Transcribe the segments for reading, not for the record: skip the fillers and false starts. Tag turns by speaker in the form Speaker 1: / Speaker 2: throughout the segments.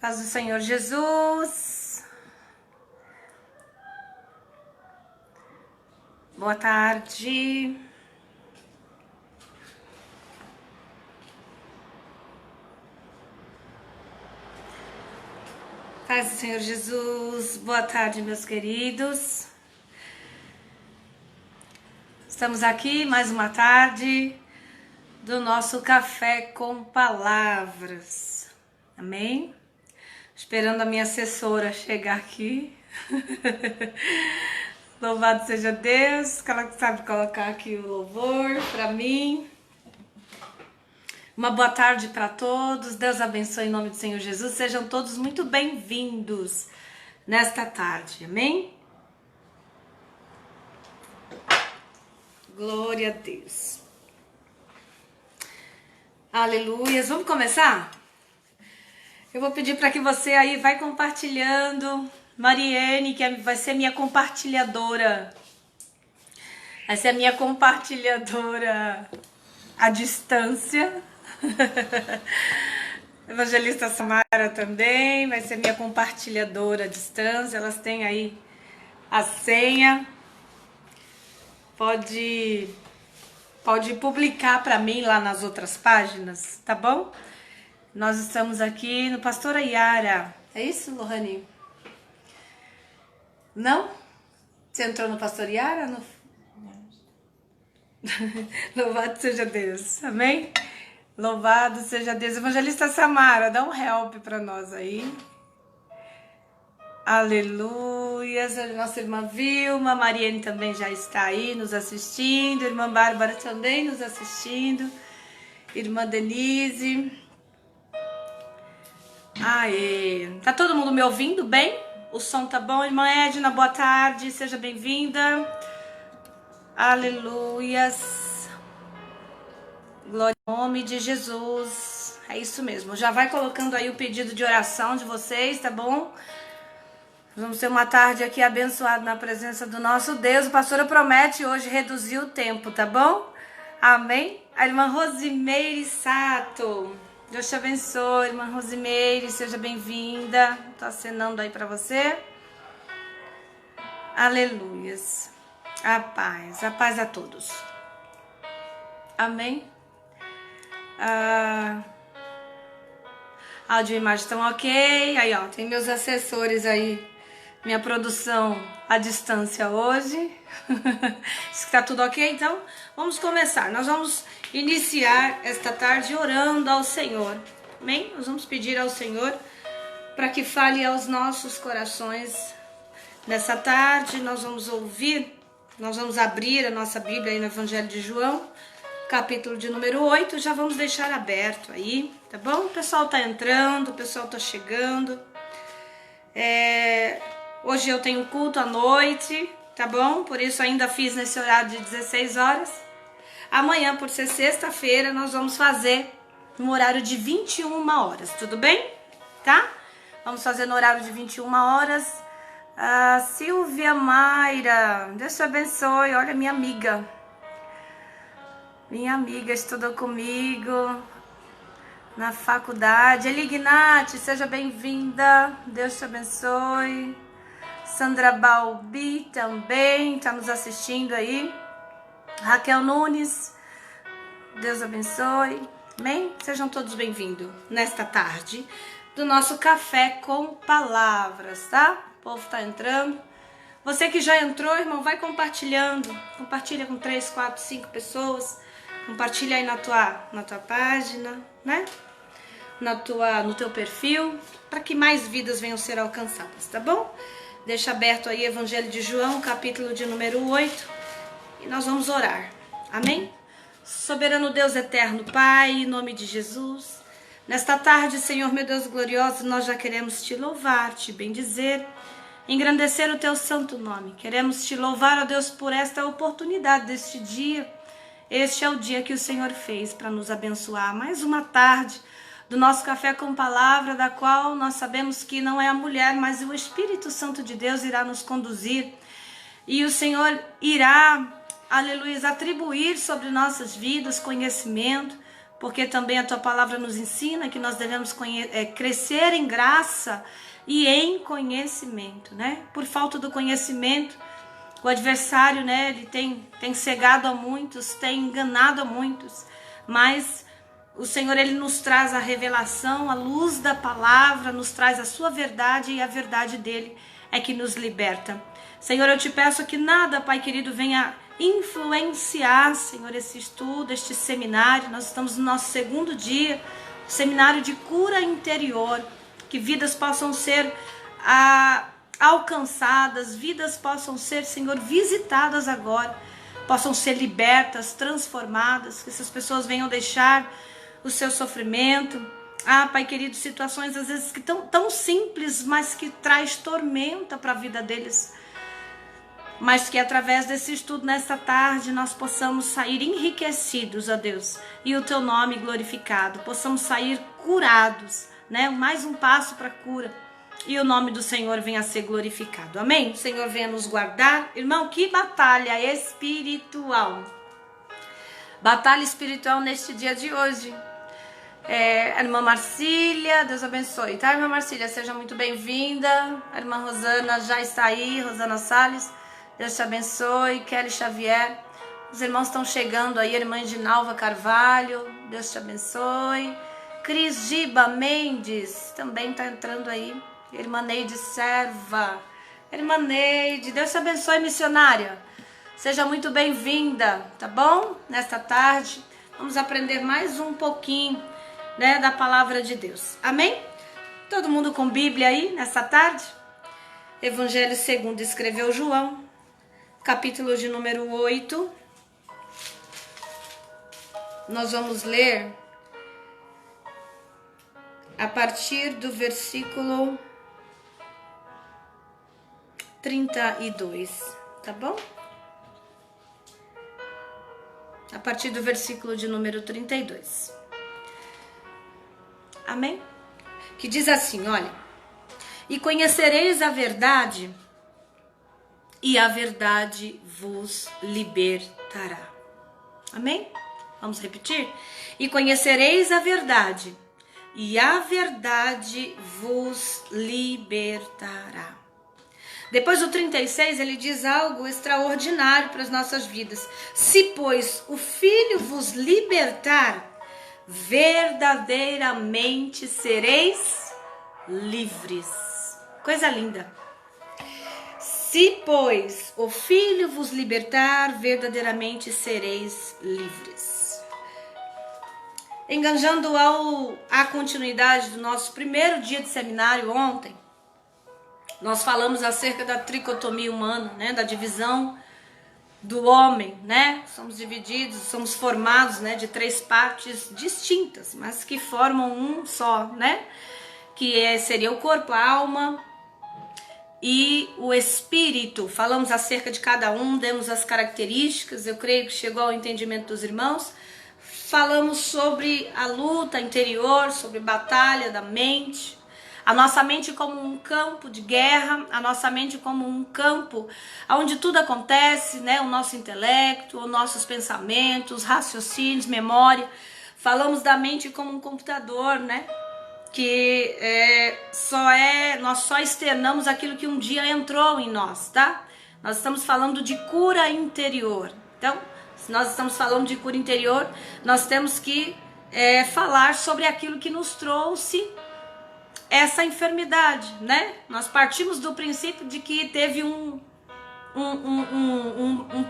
Speaker 1: Paz do Senhor Jesus. Boa tarde. Paz do Senhor Jesus. Boa tarde, meus queridos. Estamos aqui mais uma tarde do nosso Café com Palavras. Amém? Esperando a minha assessora chegar aqui. Louvado seja Deus, que ela sabe colocar aqui o louvor para mim. Uma boa tarde para todos. Deus abençoe em nome do Senhor Jesus. Sejam todos muito bem-vindos nesta tarde. Amém? Glória a Deus. Aleluias. Vamos começar? Eu vou pedir para que você aí vai compartilhando. Mariane, que vai ser minha compartilhadora. Vai ser a minha compartilhadora à distância. Evangelista Samara também vai ser minha compartilhadora à distância. Elas têm aí a senha. Pode publicar para mim lá nas outras páginas, tá bom? Nós estamos aqui no Pastora Yara. É isso, Lohane? Não? Você entrou no Pastor Yara? No... Louvado seja Deus. Amém? Louvado seja Deus. Evangelista Samara, dá um help para nós aí. Aleluia. Nossa irmã Vilma, Mariane também já está aí nos assistindo. Irmã Bárbara também nos assistindo. Irmã Denise. Aê. Tá todo mundo me ouvindo bem? O som tá bom? Irmã Edna, boa tarde. Seja bem-vinda. Aleluias. Glória ao nome de Jesus. É isso mesmo. Já vai colocando aí o pedido de oração de vocês, tá bom? Vamos ter uma tarde aqui abençoada na presença do nosso Deus. A pastora promete hoje reduzir o tempo, tá bom? Amém? A irmã Rosimeire Sato. Deus te abençoe, irmã Rosimeire. Seja bem-vinda. Tô acenando aí pra você. Aleluias. A paz a todos. Amém? Áudio e imagem estão ok. Aí, ó, tem meus assessores aí. Minha produção à distância hoje. Está tudo ok? Então, vamos começar. Nós vamos iniciar esta tarde orando ao Senhor. Amém? Nós vamos pedir ao Senhor para que fale aos nossos corações. Nessa tarde, nós vamos abrir a nossa Bíblia aí no Evangelho de João, capítulo de número 8. Já vamos deixar aberto aí, tá bom? O pessoal tá entrando, o pessoal tá chegando. Hoje eu tenho culto à noite, tá bom? Por isso ainda fiz nesse horário de 16 horas. Amanhã, por ser sexta-feira, nós vamos fazer no horário de 21 horas, tudo bem? Tá? Vamos fazer no horário de 21 horas. Silvia Mayra, Deus te abençoe. Olha, minha amiga. Minha amiga estudou comigo na faculdade. Elignati, seja bem-vinda. Deus te abençoe. Sandra Balbi também está nos assistindo aí. Raquel Nunes, Deus abençoe. Amém? Sejam todos bem-vindos nesta tarde do nosso Café com Palavras, tá? O povo tá entrando. Você que já entrou, irmão, vai compartilhando. Compartilha com 3, 4, 5 pessoas. Compartilha aí na tua página, né? No teu perfil, para que mais vidas venham ser alcançadas, tá bom? Deixa aberto aí Evangelho de João, capítulo de número 8, e nós vamos orar. Amém? Soberano Deus eterno, Pai, em nome de Jesus, nesta tarde, Senhor, meu Deus glorioso, nós já queremos te louvar, te bendizer, engrandecer o teu santo nome. Queremos te louvar, ó Deus, por esta oportunidade deste dia. Este é o dia que o Senhor fez para nos abençoar. Mais uma tarde do nosso Café com Palavra, da qual nós sabemos que não é a mulher, mas o Espírito Santo de Deus irá nos conduzir. E o Senhor irá, aleluia, atribuir sobre nossas vidas conhecimento, porque também a tua palavra nos ensina que nós devemos crescer em graça e em conhecimento, né? Por falta do conhecimento, o adversário, né, ele tem cegado a muitos, tem enganado a muitos, mas o Senhor, ele nos traz a revelação, a luz da palavra, nos traz a sua verdade, e a verdade dele é que nos liberta. Senhor, eu te peço que nada, Pai querido, venha influenciar, Senhor, esse estudo, este seminário. Nós estamos no nosso segundo dia, seminário de cura interior, que vidas possam ser alcançadas, vidas possam ser, Senhor, visitadas agora, possam ser libertas, transformadas, que essas pessoas venham deixar o seu sofrimento. Pai querido, situações às vezes que tão simples, mas que traz tormenta para a vida deles. Mas que através desse estudo nesta tarde nós possamos sair enriquecidos, ó Deus, e o teu nome glorificado, possamos sair curados, né? Mais um passo para a cura, e o nome do Senhor venha a ser glorificado. Amém? O Senhor venha nos guardar. Irmão, que batalha espiritual. Batalha espiritual neste dia de hoje. A irmã Marcília, Deus abençoe, tá, irmã Marcília? Seja muito bem-vinda. A irmã Rosana já está aí, Rosana Salles, Deus te abençoe. Kelly Xavier, os irmãos estão chegando aí, a irmã Edinalva Carvalho, Deus te abençoe. Cris Giba Mendes também está entrando aí. Irmã Neide Serva, irmã Neide, Deus te abençoe, missionária. Seja muito bem-vinda, tá bom? Nesta tarde, vamos aprender mais um pouquinho, né, da palavra de Deus. Amém? Todo mundo com Bíblia aí nessa tarde? Evangelho segundo escreveu João, capítulo de número 8. Nós vamos ler a partir do versículo 32, tá bom? A partir do versículo de número 32. Amém? Que diz assim, olha: e conhecereis a verdade, e a verdade vos libertará. Amém? Vamos repetir? E conhecereis a verdade, e a verdade vos libertará. Depois do 36, ele diz algo extraordinário para as nossas vidas. Se, pois, o Filho vos libertar, verdadeiramente sereis livres. Coisa linda. Se, pois, o Filho vos libertar, verdadeiramente sereis livres. Enganjando à continuidade do nosso primeiro dia de seminário ontem, nós falamos acerca da tricotomia humana, né, da divisão do homem, né? Somos divididos, somos formados, né, de 3 partes distintas, mas que formam um só, né? Que seria o corpo, a alma e o espírito. Falamos acerca de cada um, demos as características, eu creio que chegou ao entendimento dos irmãos. Falamos sobre a luta interior, sobre a batalha da mente. A nossa mente como um campo de guerra, a nossa mente como um campo onde tudo acontece, né? O nosso intelecto, os nossos pensamentos, raciocínios, memória. Falamos da mente como um computador, né? Que nós só externamos aquilo que um dia entrou em nós, tá? Nós estamos falando de cura interior. Então, se nós estamos falando de cura interior, nós temos que falar sobre aquilo que nos trouxe essa enfermidade, né? Nós partimos do princípio de que teve um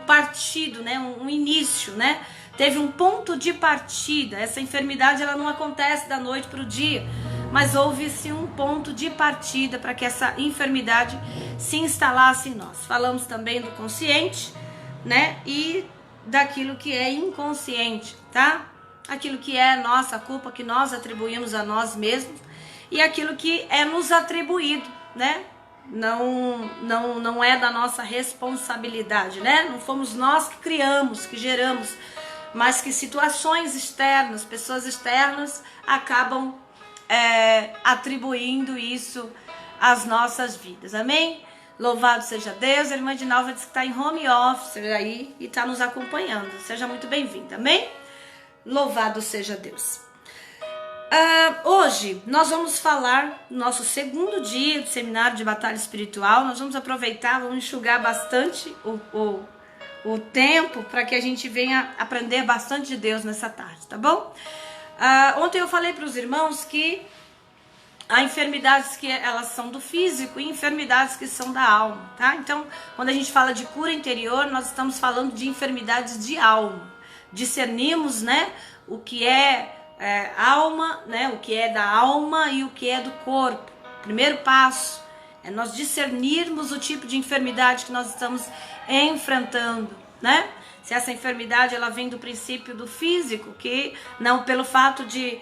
Speaker 1: partido, né? Um início, né? Teve um ponto de partida. Essa enfermidade, ela não acontece da noite para o dia, mas houve-se um ponto de partida para que essa enfermidade se instalasse em nós. Falamos também do consciente, né? E daquilo que é inconsciente, tá? Aquilo que é nossa culpa, que nós atribuímos a nós mesmos, e aquilo que é nos atribuído, né? Não é da nossa responsabilidade, né? Não fomos nós que criamos, que geramos, mas que situações externas, pessoas externas acabam atribuindo isso às nossas vidas. Amém? Louvado seja Deus. A irmã Edinalva diz que está em home office aí e está nos acompanhando. Seja muito bem-vinda. Amém? Louvado seja Deus. Hoje nós vamos falar no nosso segundo dia do seminário de batalha espiritual. Nós vamos aproveitar, vamos enxugar bastante o tempo para que a gente venha aprender bastante de Deus nessa tarde, tá bom? Ontem eu falei para os irmãos que há enfermidades que elas são do físico e enfermidades que são da alma, tá? Então, quando a gente fala de cura interior, nós estamos falando de enfermidades de alma. Discernimos, né, o que é alma, né, o que é da alma e o que é do corpo. Primeiro passo é nós discernirmos o tipo de enfermidade que nós estamos enfrentando, né? Se essa enfermidade ela vem do princípio do físico, que não pelo fato de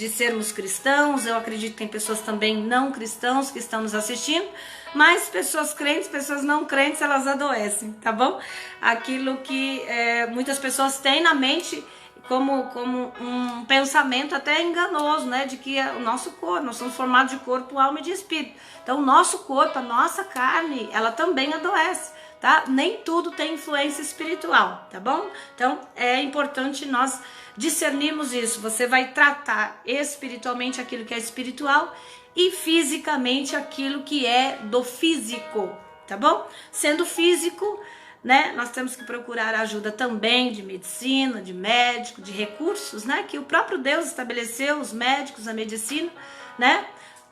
Speaker 1: sermos cristãos, eu acredito que tem pessoas também não cristãos que estão nos assistindo, mas pessoas crentes, pessoas não crentes, elas adoecem, tá bom? Aquilo que muitas pessoas têm na mente como um pensamento até enganoso, né? De que o nosso corpo, nós somos formados de corpo, alma e de espírito. Então o nosso corpo, a nossa carne, ela também adoece, tá? Nem tudo tem influência espiritual, tá bom? Então é importante nós discernirmos isso. Você vai tratar espiritualmente aquilo que é espiritual e fisicamente aquilo que é do físico, tá bom? Sendo físico, né, nós temos que procurar ajuda também de medicina, de médico, de recursos, né, que o próprio Deus estabeleceu, os médicos, a medicina, né,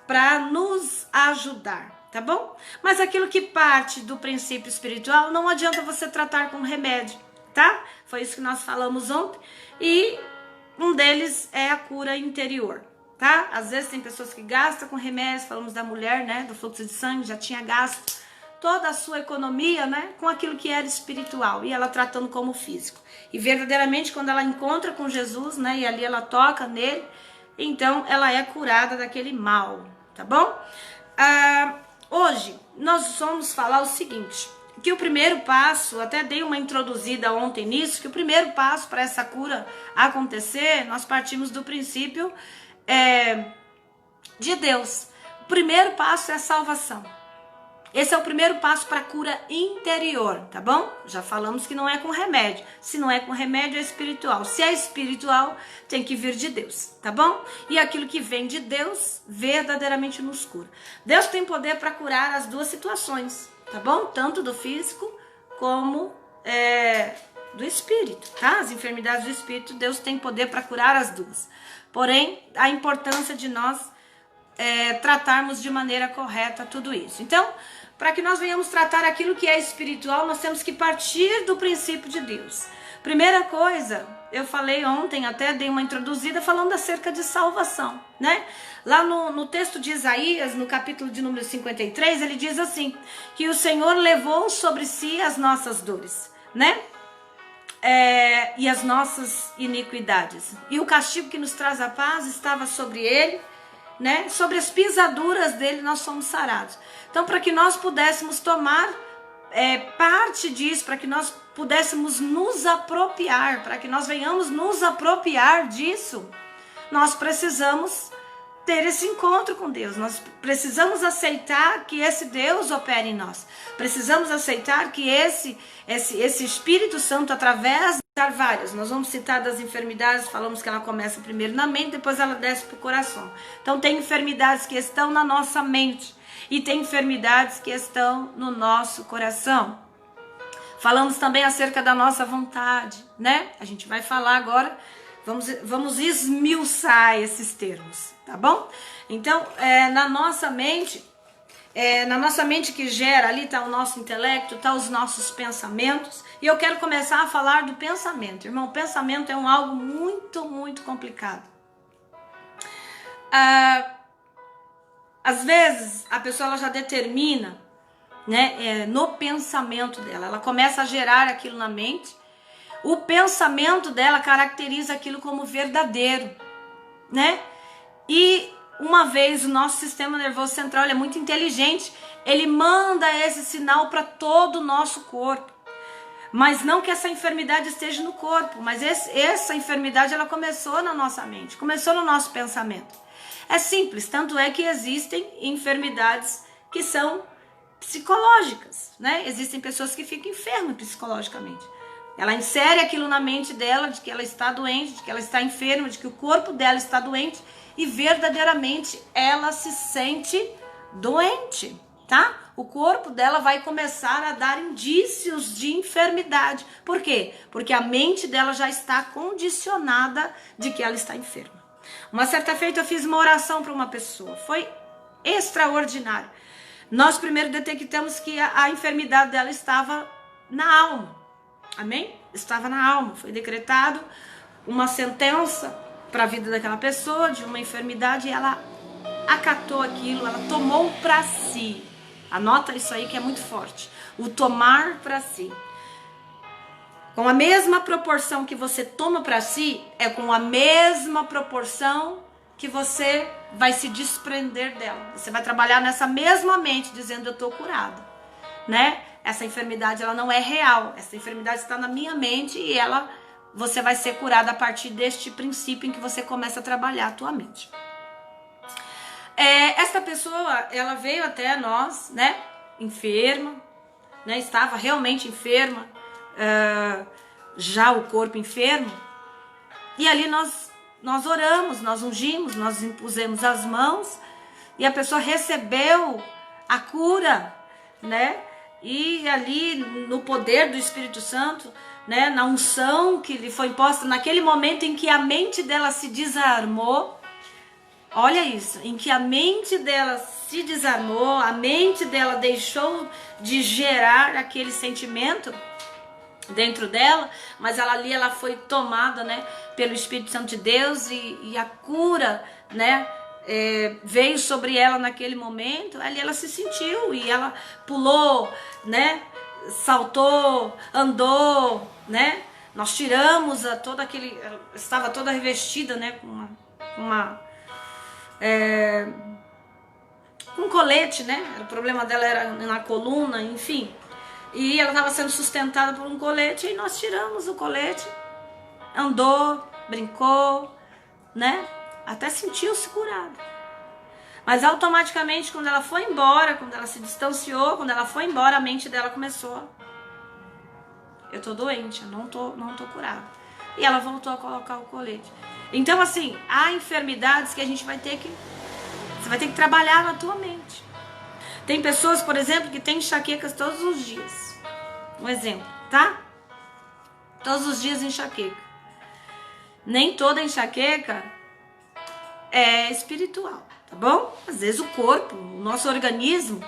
Speaker 1: para nos ajudar, tá bom? Mas aquilo que parte do princípio espiritual, não adianta você tratar com remédio, tá? Foi isso que nós falamos ontem, e um deles é a cura interior, tá? Às vezes tem pessoas que gastam com remédios, falamos da mulher, né, do fluxo de sangue, já tinha gasto toda a sua economia, né, com aquilo que era espiritual, e ela tratando como físico. E verdadeiramente quando ela encontra com Jesus, né, e ali ela toca nele, então ela é curada daquele mal, tá bom? Hoje nós vamos falar o seguinte, que o primeiro passo, até dei uma introduzida ontem nisso, que o primeiro passo para essa cura acontecer, nós partimos do princípio de Deus. O primeiro passo é a salvação. Esse é o primeiro passo para a cura interior, tá bom? Já falamos que não é com remédio. Se não é com remédio, é espiritual. Se é espiritual, tem que vir de Deus, tá bom? E aquilo que vem de Deus, verdadeiramente nos cura. Deus tem poder para curar as duas situações, tá bom? Tanto do físico como do espírito, tá? As enfermidades do espírito, Deus tem poder para curar as duas. Porém, a importância de nós tratarmos de maneira correta tudo isso. Então, para que nós venhamos tratar aquilo que é espiritual, nós temos que partir do princípio de Deus. Primeira coisa, eu falei ontem, até dei uma introduzida falando acerca de salvação, né? Lá no texto de Isaías, no capítulo de número 53, ele diz assim, que o Senhor levou sobre si as nossas dores, né? E as nossas iniquidades. E o castigo que nos traz a paz estava sobre ele, né? Sobre as pisaduras dele nós somos sarados. Então, para que nós pudéssemos tomar parte disso, para que nós pudéssemos nos apropriar, para que nós venhamos nos apropriar disso, nós precisamos ter esse encontro com Deus. Nós precisamos aceitar que esse Deus opera em nós. Precisamos aceitar que esse Espírito Santo, através de várias, nós vamos citar das enfermidades, falamos que ela começa primeiro na mente, depois ela desce para o coração. Então tem enfermidades que estão na nossa mente e tem enfermidades que estão no nosso coração. Falamos também acerca da nossa vontade, né? A gente vai falar agora, vamos esmiuçar esses termos, tá bom? Então, na nossa mente que gera, ali está o nosso intelecto, está os nossos pensamentos, e eu quero começar a falar do pensamento. Irmão, o pensamento é algo muito, muito complicado. Às vezes, a pessoa ela já determina, né, no pensamento dela, ela começa a gerar aquilo na mente, o pensamento dela caracteriza aquilo como verdadeiro, né? E uma vez o nosso sistema nervoso central ele é muito inteligente, ele manda esse sinal para todo o nosso corpo. Mas não que essa enfermidade esteja no corpo, mas essa enfermidade ela começou na nossa mente, começou no nosso pensamento. É simples, tanto é que existem enfermidades que são psicológicas, né? Existem pessoas que ficam enfermas psicologicamente. Ela insere aquilo na mente dela, de que ela está doente, de que ela está enferma, de que o corpo dela está doente, e verdadeiramente ela se sente doente, tá? O corpo dela vai começar a dar indícios de enfermidade. Por quê? Porque a mente dela já está condicionada de que ela está enferma. Uma certa feita eu fiz uma oração para uma pessoa, foi extraordinário. Nós primeiro detectamos que a enfermidade dela estava na alma, amém? Estava na alma, foi decretado uma sentença para a vida daquela pessoa de uma enfermidade e ela acatou aquilo, ela tomou para si. Anota isso aí que é muito forte, o tomar para si. Com a mesma proporção que você toma para si, é com a mesma proporção que você vai se desprender dela. Você vai trabalhar nessa mesma mente, dizendo eu estou curado, né? Essa enfermidade ela não é real, essa enfermidade está na minha mente e você vai ser curado a partir deste princípio em que você começa a trabalhar a tua mente. Esta pessoa, ela veio até nós, né? Enferma, né? Estava realmente enferma, já o corpo enfermo, e ali nós oramos, nós ungimos, nós impusemos as mãos e a pessoa recebeu a cura, né? E ali no poder do Espírito Santo, né? Na unção que lhe foi imposta, naquele momento em que a mente dela se desarmou, olha isso, em que a mente dela se desarmou, a mente dela deixou de gerar aquele sentimento dentro dela, mas ela foi tomada, né, pelo Espírito Santo de Deus e a cura, né, veio sobre ela naquele momento. Ali ela se sentiu e ela pulou, né, saltou, andou, né, nós tiramos ela estava toda revestida, né, com um colete, né, o problema dela era na coluna, enfim. E ela estava sendo sustentada por um colete e nós tiramos o colete, andou, brincou, né? Até sentiu-se curada. Mas automaticamente quando ela foi embora, quando ela se distanciou, quando ela foi embora, a mente dela começou: eu tô doente, eu não tô curada. E ela voltou a colocar o colete. Então assim, há enfermidades que você vai ter que trabalhar na tua mente. Tem pessoas, por exemplo, que têm enxaquecas todos os dias. Um exemplo, tá? Todos os dias enxaqueca. Nem toda enxaqueca é espiritual, tá bom? Às vezes o corpo, o nosso organismo,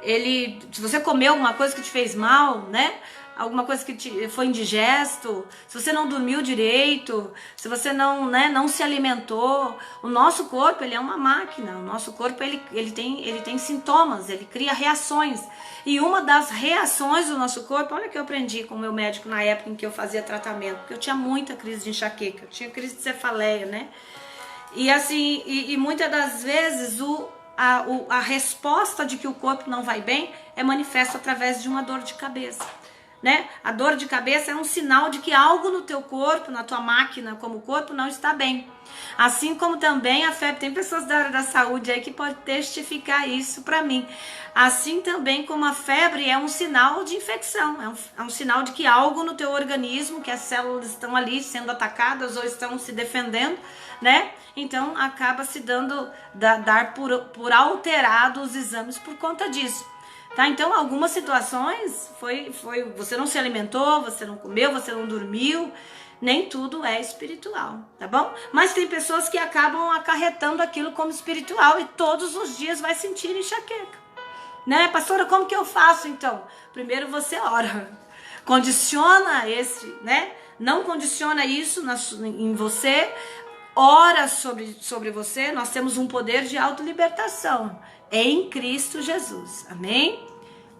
Speaker 1: se você comeu alguma coisa que te fez mal, né? Alguma coisa que foi indigesto, se você não dormiu direito, se você não se alimentou, o nosso corpo ele é uma máquina, o nosso corpo ele tem sintomas, ele cria reações. E uma das reações do nosso corpo, olha que eu aprendi com o meu médico na época em que eu fazia tratamento, porque eu tinha muita crise de enxaqueca, eu tinha crise de cefaleia, né? E assim, e muitas das vezes a resposta de que o corpo não vai bem é manifesta através de uma dor de cabeça. Né? A dor de cabeça é um sinal de que algo no teu corpo, na tua máquina como corpo, não está bem. Assim como também a febre, tem pessoas da área da saúde aí que podem testificar isso para mim. Assim também como a febre é um sinal de infecção, é um sinal de que algo no teu organismo, que as células estão ali sendo atacadas ou estão se defendendo, né? Então acaba se dar por alterado os exames por conta disso. Tá? Então, algumas situações você não se alimentou, você não comeu, você não dormiu, nem tudo é espiritual, tá bom? Mas tem pessoas que acabam acarretando aquilo como espiritual e todos os dias vai sentir enxaqueca, né? Pastora, como que eu faço então? Primeiro você ora, condiciona né? Não condiciona isso em você, ora sobre você. Nós temos um poder de autolibertação em Cristo Jesus, amém?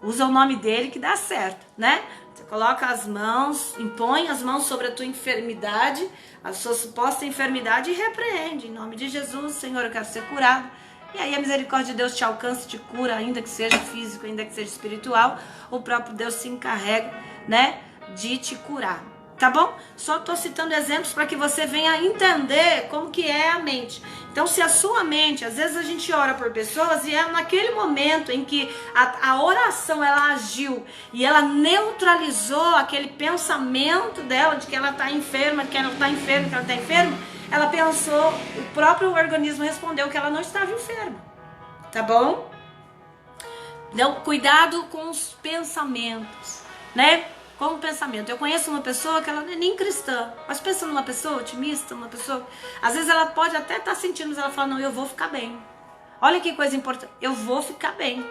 Speaker 1: Usa o nome dele que dá certo, né? Você coloca as mãos, impõe as mãos sobre a tua enfermidade, a sua suposta enfermidade e repreende, em nome de Jesus. Senhor, eu quero ser curado. E aí a misericórdia de Deus te alcança, te cura, ainda que seja físico, ainda que seja espiritual, o próprio Deus se encarrega, né, de te curar. tá bom? Só estou citando exemplos para que você venha entender como que é a mente. Então, se a sua mente, às vezes a gente ora por pessoas e é naquele momento em que a oração ela agiu e ela neutralizou aquele pensamento dela de que ela está enferma, que ela está enferma, que ela está enferma, ela pensou, o próprio organismo respondeu que ela não estava enferma, tá bom? Então, cuidado com os pensamentos, né? Com o pensamento. Eu conheço uma pessoa que ela não é nem cristã, mas pensa numa pessoa otimista, uma pessoa... Às vezes ela pode até estar sentindo, mas ela fala, não, eu vou ficar bem. Olha que coisa importante, eu vou ficar bem,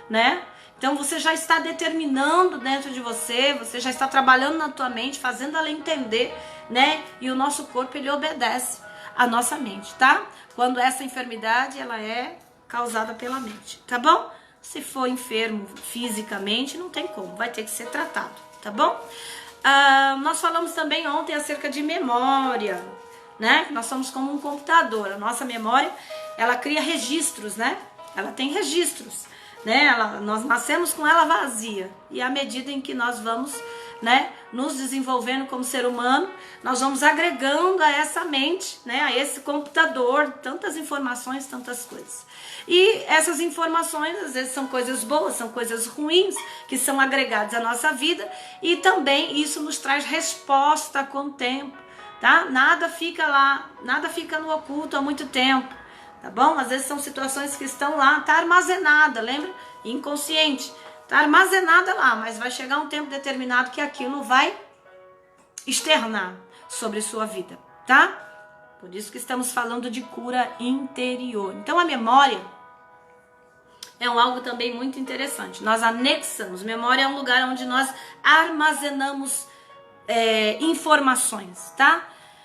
Speaker 1: né? Então você já está determinando dentro de você, você já está trabalhando na tua mente, fazendo ela entender, né? E o nosso corpo, ele obedece à nossa mente, tá? Quando essa enfermidade, ela é causada pela mente, tá bom? Se for enfermo fisicamente, não tem como, vai ter que ser tratado, tá bom? Nós falamos também ontem acerca de memória, né? Nós somos como um computador, a nossa memória, ela cria registros, né? Ela tem registros, né? Nós nascemos com ela vazia, e à medida em que nós vamos, né, nos desenvolvendo como ser humano, nós vamos agregando a essa mente, né, a esse computador, tantas informações, tantas coisas. E essas informações, às vezes, são coisas boas, são coisas ruins, que são agregadas à nossa vida, e também isso nos traz resposta com o tempo, tá? Nada fica lá, nada fica no oculto há muito tempo, tá bom? Às vezes são situações que estão lá, tá armazenada, lembra? Inconsciente. Está armazenada lá, mas vai chegar um tempo determinado que aquilo vai externar sobre sua vida, tá? Por isso que estamos falando de cura interior. Então a memória é algo também muito interessante. Nós anexamos, memória é um lugar onde nós armazenamos informações, tá?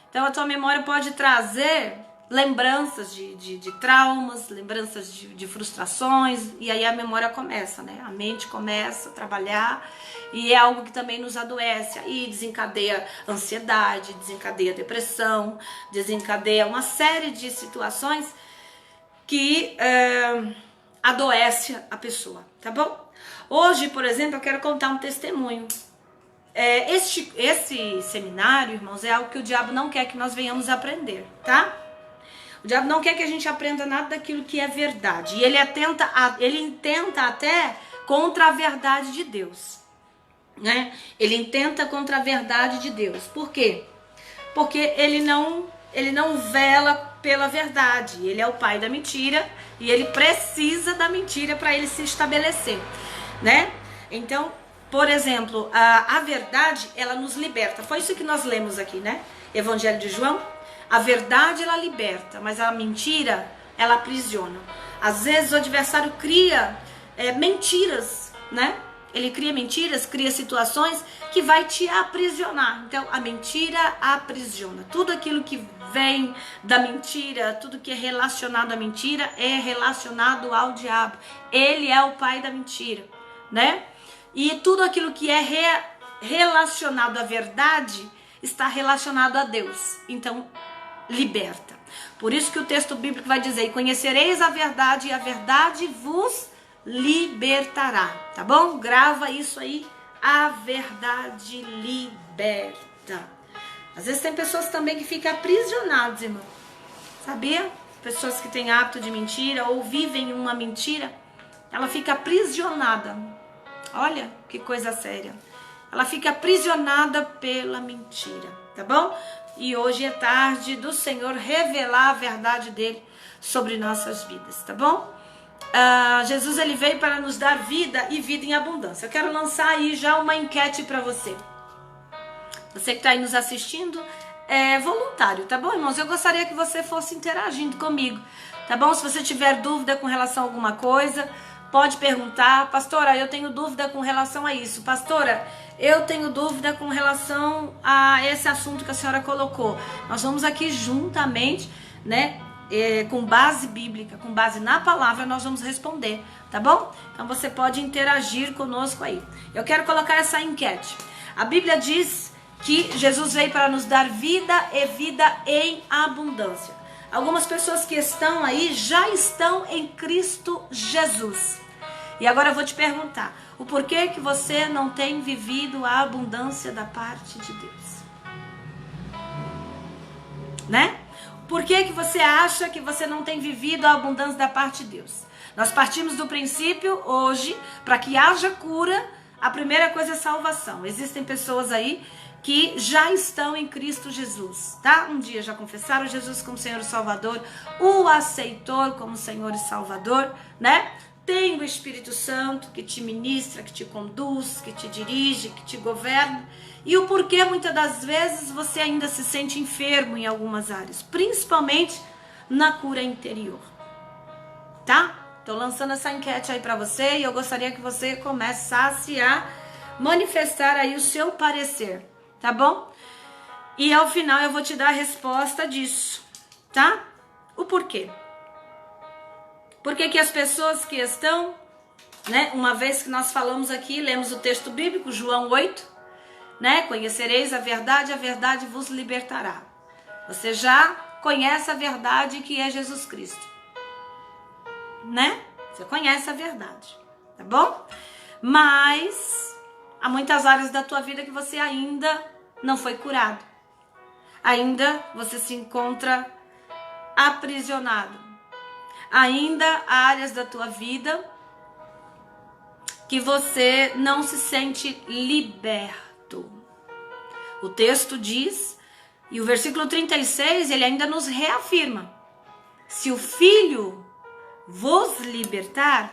Speaker 1: Então a tua memória pode trazer lembranças de traumas, lembranças de frustrações, e aí a memória começa, né? A mente começa a trabalhar e é algo que também nos adoece, aí desencadeia ansiedade, desencadeia depressão, desencadeia uma série de situações que adoece a pessoa, tá bom? Hoje, por exemplo, eu quero contar um testemunho. Esse seminário, irmãos, é algo que o diabo não quer que nós venhamos aprender, tá? O diabo não quer que a gente aprenda nada daquilo que é verdade. E ele intenta até contra a verdade de Deus, né? Ele intenta contra a verdade de Deus. Por quê? Porque ele não vela pela verdade. Ele é o pai da mentira e ele precisa da mentira para ele se estabelecer, né? Então, por exemplo, a verdade, ela nos liberta. Foi isso que nós lemos aqui, né? Evangelho de João. A verdade, ela liberta, mas a mentira, ela aprisiona. Às vezes o adversário cria mentiras, né? Ele cria mentiras, cria situações que vai te aprisionar. Então, a mentira aprisiona. Tudo aquilo que vem da mentira, tudo que é relacionado à mentira, é relacionado ao diabo. Ele é o pai da mentira, né? E tudo aquilo que é relacionado à verdade está relacionado a Deus. Então, liberta. Por isso que o texto bíblico vai dizer: conhecereis a verdade e a verdade vos libertará, tá bom? Grava isso aí, a verdade liberta. Às vezes tem pessoas também que ficam aprisionadas, irmão, sabia? Pessoas que têm hábito de mentira ou vivem uma mentira, ela fica aprisionada. Olha que coisa séria. Ela fica aprisionada pela mentira, tá bom? E hoje é tarde do Senhor revelar a verdade dele sobre nossas vidas, tá bom? Jesus, ele veio para nos dar vida e vida em abundância. Eu quero lançar aí já uma enquete para você. Você que está aí nos assistindo, é voluntário, tá bom, irmãos? Eu gostaria que você fosse interagindo comigo, tá bom? Se você tiver dúvida com relação a alguma coisa, pode perguntar. Pastora, eu tenho dúvida com relação a isso. Pastora, eu tenho dúvida com relação a esse assunto que a senhora colocou. Nós vamos aqui juntamente, né, com base bíblica, com base na palavra, nós vamos responder, tá bom? Então você pode interagir conosco aí. Eu quero colocar essa enquete. A Bíblia diz que Jesus veio para nos dar vida e vida em abundância. Algumas pessoas que estão aí já estão em Cristo Jesus. E agora eu vou te perguntar, O porquê que você não tem vivido a abundância da parte de Deus. Né? Por que você acha que você não tem vivido a abundância da parte de Deus? Nós partimos do princípio hoje, para que haja cura, a primeira coisa é salvação. Existem pessoas aí que já estão em Cristo Jesus, tá? Um dia já confessaram Jesus como Senhor e Salvador, o aceitou como Senhor e Salvador, né? Tem o Espírito Santo que te ministra, que te conduz, que te dirige, que te governa. E o porquê muitas das vezes você ainda se sente enfermo em algumas áreas, principalmente na cura interior, tá? Tô lançando essa enquete aí pra você e eu gostaria que você começasse a manifestar aí o seu parecer, tá bom? E ao final eu vou te dar a resposta disso, tá? O porquê. Por que as pessoas que estão, né, uma vez que nós falamos aqui, lemos o texto bíblico, João 8, né, conhecereis a verdade vos libertará. Você já conhece a verdade que é Jesus Cristo, né? Você conhece a verdade, tá bom? Mas há muitas áreas da tua vida que você ainda não foi curado. Ainda você se encontra aprisionado. Ainda há áreas da tua vida que você não se sente liberto. O texto diz, e o versículo 36, ele ainda nos reafirma: se o Filho vos libertar,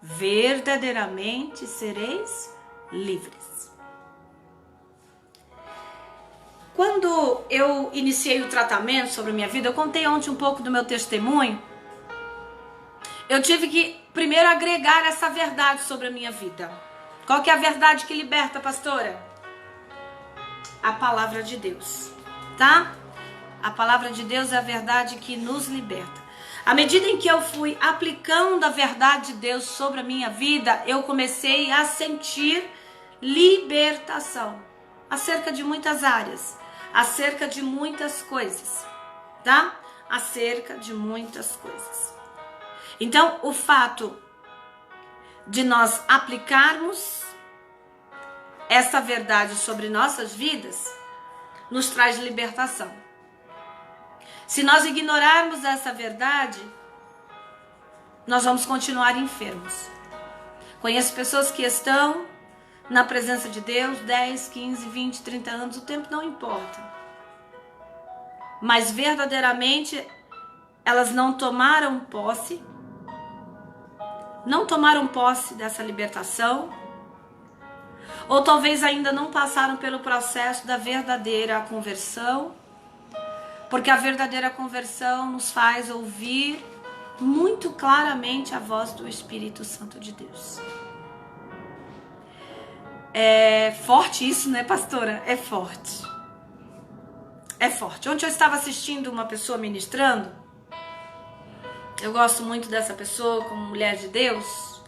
Speaker 1: verdadeiramente sereis livres. Quando eu iniciei o tratamento sobre a minha vida, eu contei ontem um pouco do meu testemunho. Eu tive que primeiro agregar essa verdade sobre a minha vida. Qual que é a verdade que liberta, pastora? A palavra de Deus, tá? A palavra de Deus é a verdade que nos liberta. À medida em que eu fui aplicando a verdade de Deus sobre a minha vida, eu comecei a sentir libertação acerca de muitas áreas, acerca de muitas coisas, tá? Acerca de muitas coisas. Então, o fato de nós aplicarmos essa verdade sobre nossas vidas nos traz libertação. Se nós ignorarmos essa verdade, nós vamos continuar enfermos. Conheço pessoas que estão na presença de Deus 10, 15, 20, 30 anos, o tempo não importa. Mas verdadeiramente elas não tomaram posse dessa libertação, ou talvez ainda não passaram pelo processo da verdadeira conversão, porque a verdadeira conversão nos faz ouvir muito claramente a voz do Espírito Santo de Deus. É forte isso, né, pastora? É forte. É forte. Ontem eu estava assistindo uma pessoa ministrando. Eu gosto muito dessa pessoa como mulher de Deus.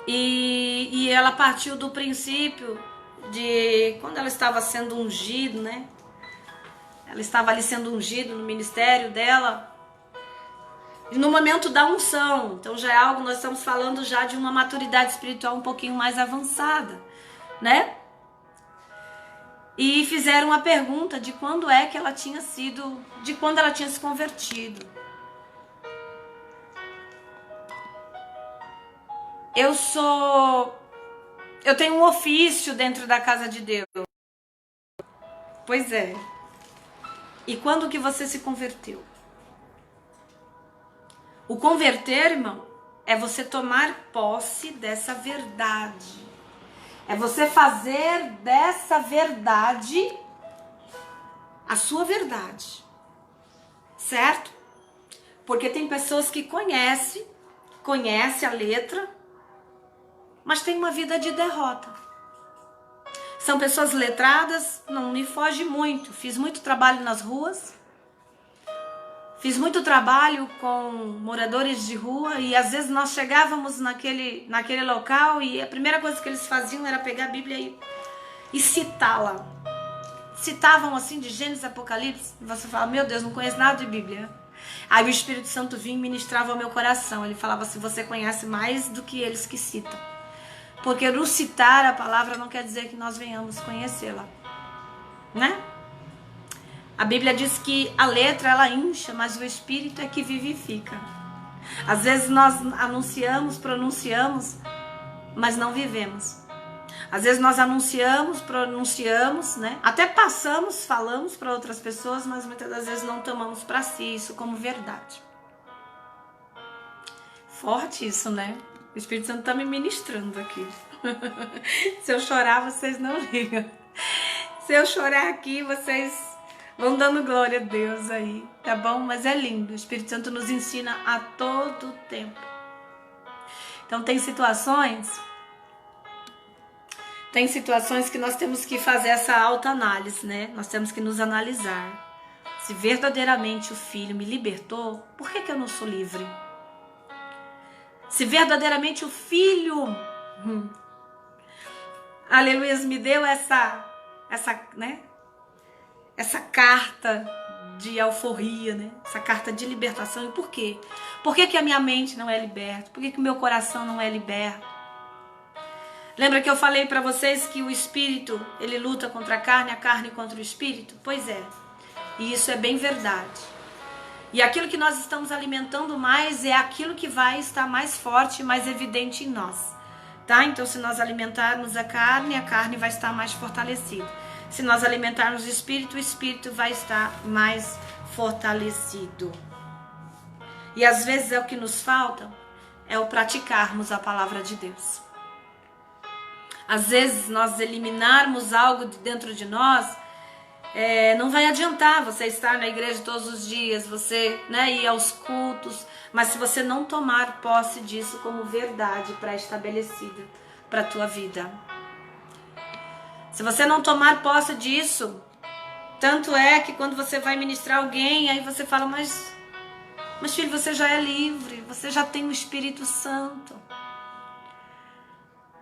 Speaker 1: E ela partiu do princípio de quando ela estava sendo ungida, né? Ela estava ali sendo ungida no ministério dela. E no momento da unção, então já é algo, nós estamos falando já de uma maturidade espiritual um pouquinho mais avançada, né? E fizeram a pergunta de quando é que ela tinha sido, de quando ela tinha se convertido. Eu tenho um ofício dentro da casa de Deus. Pois é. E quando que você se converteu? O converter, irmão, é você tomar posse dessa verdade. É você fazer dessa verdade a sua verdade. Certo? Porque tem pessoas que conhecem a letra, mas tem uma vida de derrota. São pessoas letradas, não me foge muito. Fiz muito trabalho nas ruas. Fiz muito trabalho com moradores de rua e às vezes nós chegávamos naquele local e a primeira coisa que eles faziam era pegar a Bíblia e citá-la. Citavam assim de Gênesis e Apocalipse e você fala, meu Deus, não conheço nada de Bíblia. Aí o Espírito Santo vinha e ministrava ao meu coração. Ele falava assim, você conhece mais do que eles que citam. Porque no citar a palavra não quer dizer que nós venhamos conhecê-la, né? A Bíblia diz que a letra ela incha, mas o Espírito é que vivifica. Às vezes nós anunciamos, pronunciamos, mas não vivemos. Às vezes nós anunciamos, pronunciamos, né? Até passamos, falamos para outras pessoas, mas muitas das vezes não tomamos para si isso como verdade. Forte isso, né? O Espírito Santo está me ministrando aqui. Se eu chorar, vocês não ligam. Se eu chorar aqui, vocês vão dando glória a Deus aí, tá bom? Mas é lindo, o Espírito Santo nos ensina a todo tempo. Então tem situações que nós temos que fazer essa autoanálise, né? Nós temos que nos analisar. Se verdadeiramente o Filho me libertou, por que eu não sou livre? Se verdadeiramente o Filho, aleluia, me deu essa carta de alforria, né? Essa carta de libertação. E por quê? Por que a minha mente não é liberta? Por que o meu coração não é liberto? Lembra que eu falei para vocês que o Espírito, ele luta contra a carne contra o Espírito? Pois é. E isso é bem verdade. E aquilo que nós estamos alimentando mais é aquilo que vai estar mais forte e mais evidente em nós. Tá? Então, se nós alimentarmos a carne vai estar mais fortalecida. Se nós alimentarmos o Espírito vai estar mais fortalecido. E às vezes é o que nos falta, é o praticarmos a palavra de Deus. Às vezes nós eliminarmos algo de dentro de nós, não vai adiantar você estar na igreja todos os dias, você, né, ir aos cultos, mas se você não tomar posse disso como verdade pré-estabelecida para a tua vida. Se você não tomar posse disso, tanto é que quando você vai ministrar alguém, aí você fala, mas filho, você já é livre, você já tem o Espírito Santo.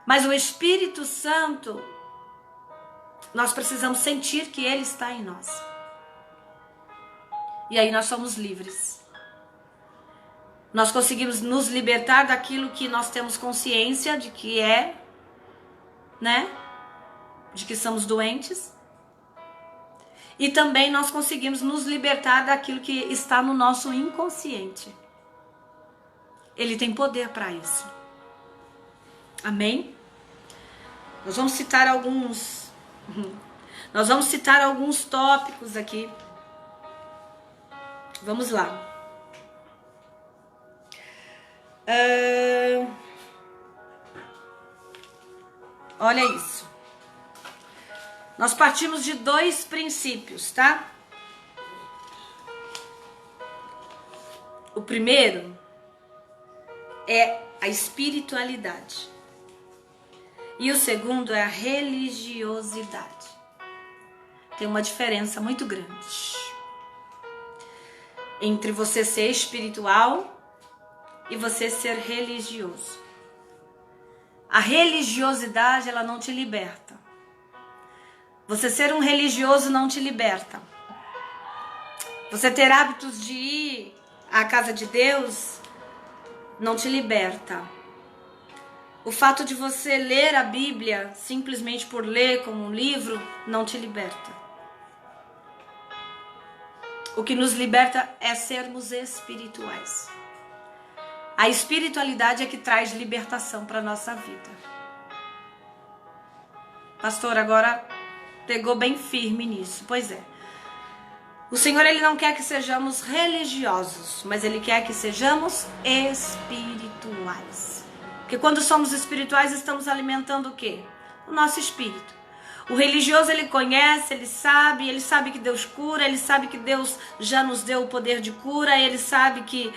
Speaker 1: Mas o Espírito Santo, nós precisamos sentir que Ele está em nós. E aí nós somos livres. Nós conseguimos nos libertar daquilo que nós temos consciência de que né? De que somos doentes. E também nós conseguimos nos libertar daquilo que está no nosso inconsciente. Ele tem poder para isso. Amém? Nós vamos citar alguns tópicos aqui. Vamos lá. Olha isso. Nós partimos de 2 princípios, tá? O primeiro é a espiritualidade. E o segundo é a religiosidade. Tem uma diferença muito grande entre você ser espiritual e você ser religioso. A religiosidade, ela não te liberta. Você ser um religioso não te liberta. Você ter hábitos de ir à casa de Deus não te liberta. O fato de você ler a Bíblia simplesmente por ler como um livro não te liberta. O que nos liberta é sermos espirituais. A espiritualidade é que traz libertação para a nossa vida. Pastor, agora pegou bem firme nisso. Pois é. O Senhor, Ele não quer que sejamos religiosos, mas Ele quer que sejamos espirituais. Porque quando somos espirituais, estamos alimentando o quê? O nosso espírito. O religioso, ele conhece, ele sabe que Deus cura, ele sabe que Deus já nos deu o poder de cura, ele sabe que,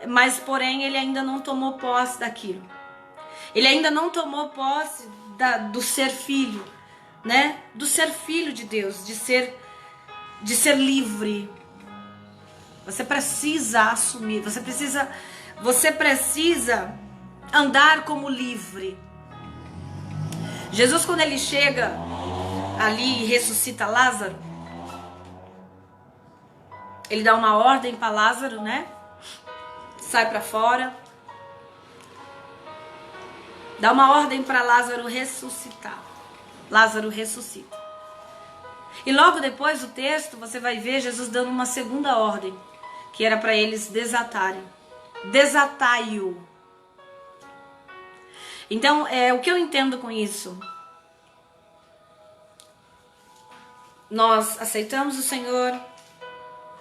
Speaker 1: mas porém ele ainda não tomou posse daquilo. Ele ainda não tomou posse do ser filho, né? Do ser filho de Deus, de ser livre. Você precisa assumir, você precisa andar como livre. Jesus, quando ele chega ali e ressuscita Lázaro, ele dá uma ordem para Lázaro, né? Sai para fora. dá uma ordem para Lázaro ressuscitar. Lázaro ressuscita. E logo depois do texto, você vai ver Jesus dando uma segunda ordem, que era para eles desatarem. Desatai-o. Então, o que eu entendo com isso? Nós aceitamos o Senhor,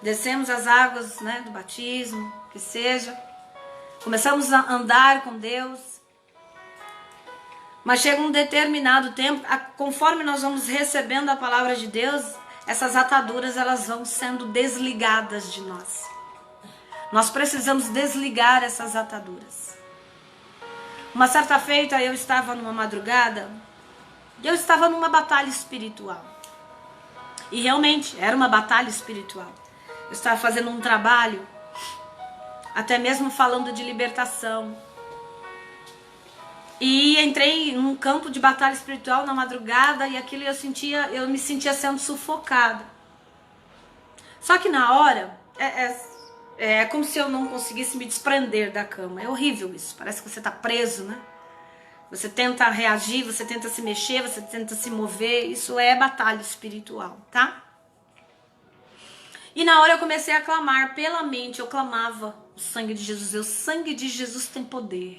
Speaker 1: descemos as águas, né, do batismo, que seja, começamos a andar com Deus, mas chega um determinado tempo, conforme nós vamos recebendo a palavra de Deus, essas ataduras elas vão sendo desligadas de nós. Nós precisamos desligar essas ataduras. Uma certa feita eu estava numa madrugada, e eu estava numa batalha espiritual. E realmente era uma batalha espiritual. Eu estava fazendo um trabalho, até mesmo falando de libertação. E entrei num campo de batalha espiritual na madrugada e aquilo eu me sentia sendo sufocada. Só que na hora, é como se eu não conseguisse me desprender da cama. É horrível isso, parece que você está preso, né? Você tenta reagir, você tenta se mexer, você tenta se mover. Isso é batalha espiritual, tá? E na hora eu comecei a clamar pela mente. Eu clamava o sangue de Jesus. O sangue de Jesus tem poder.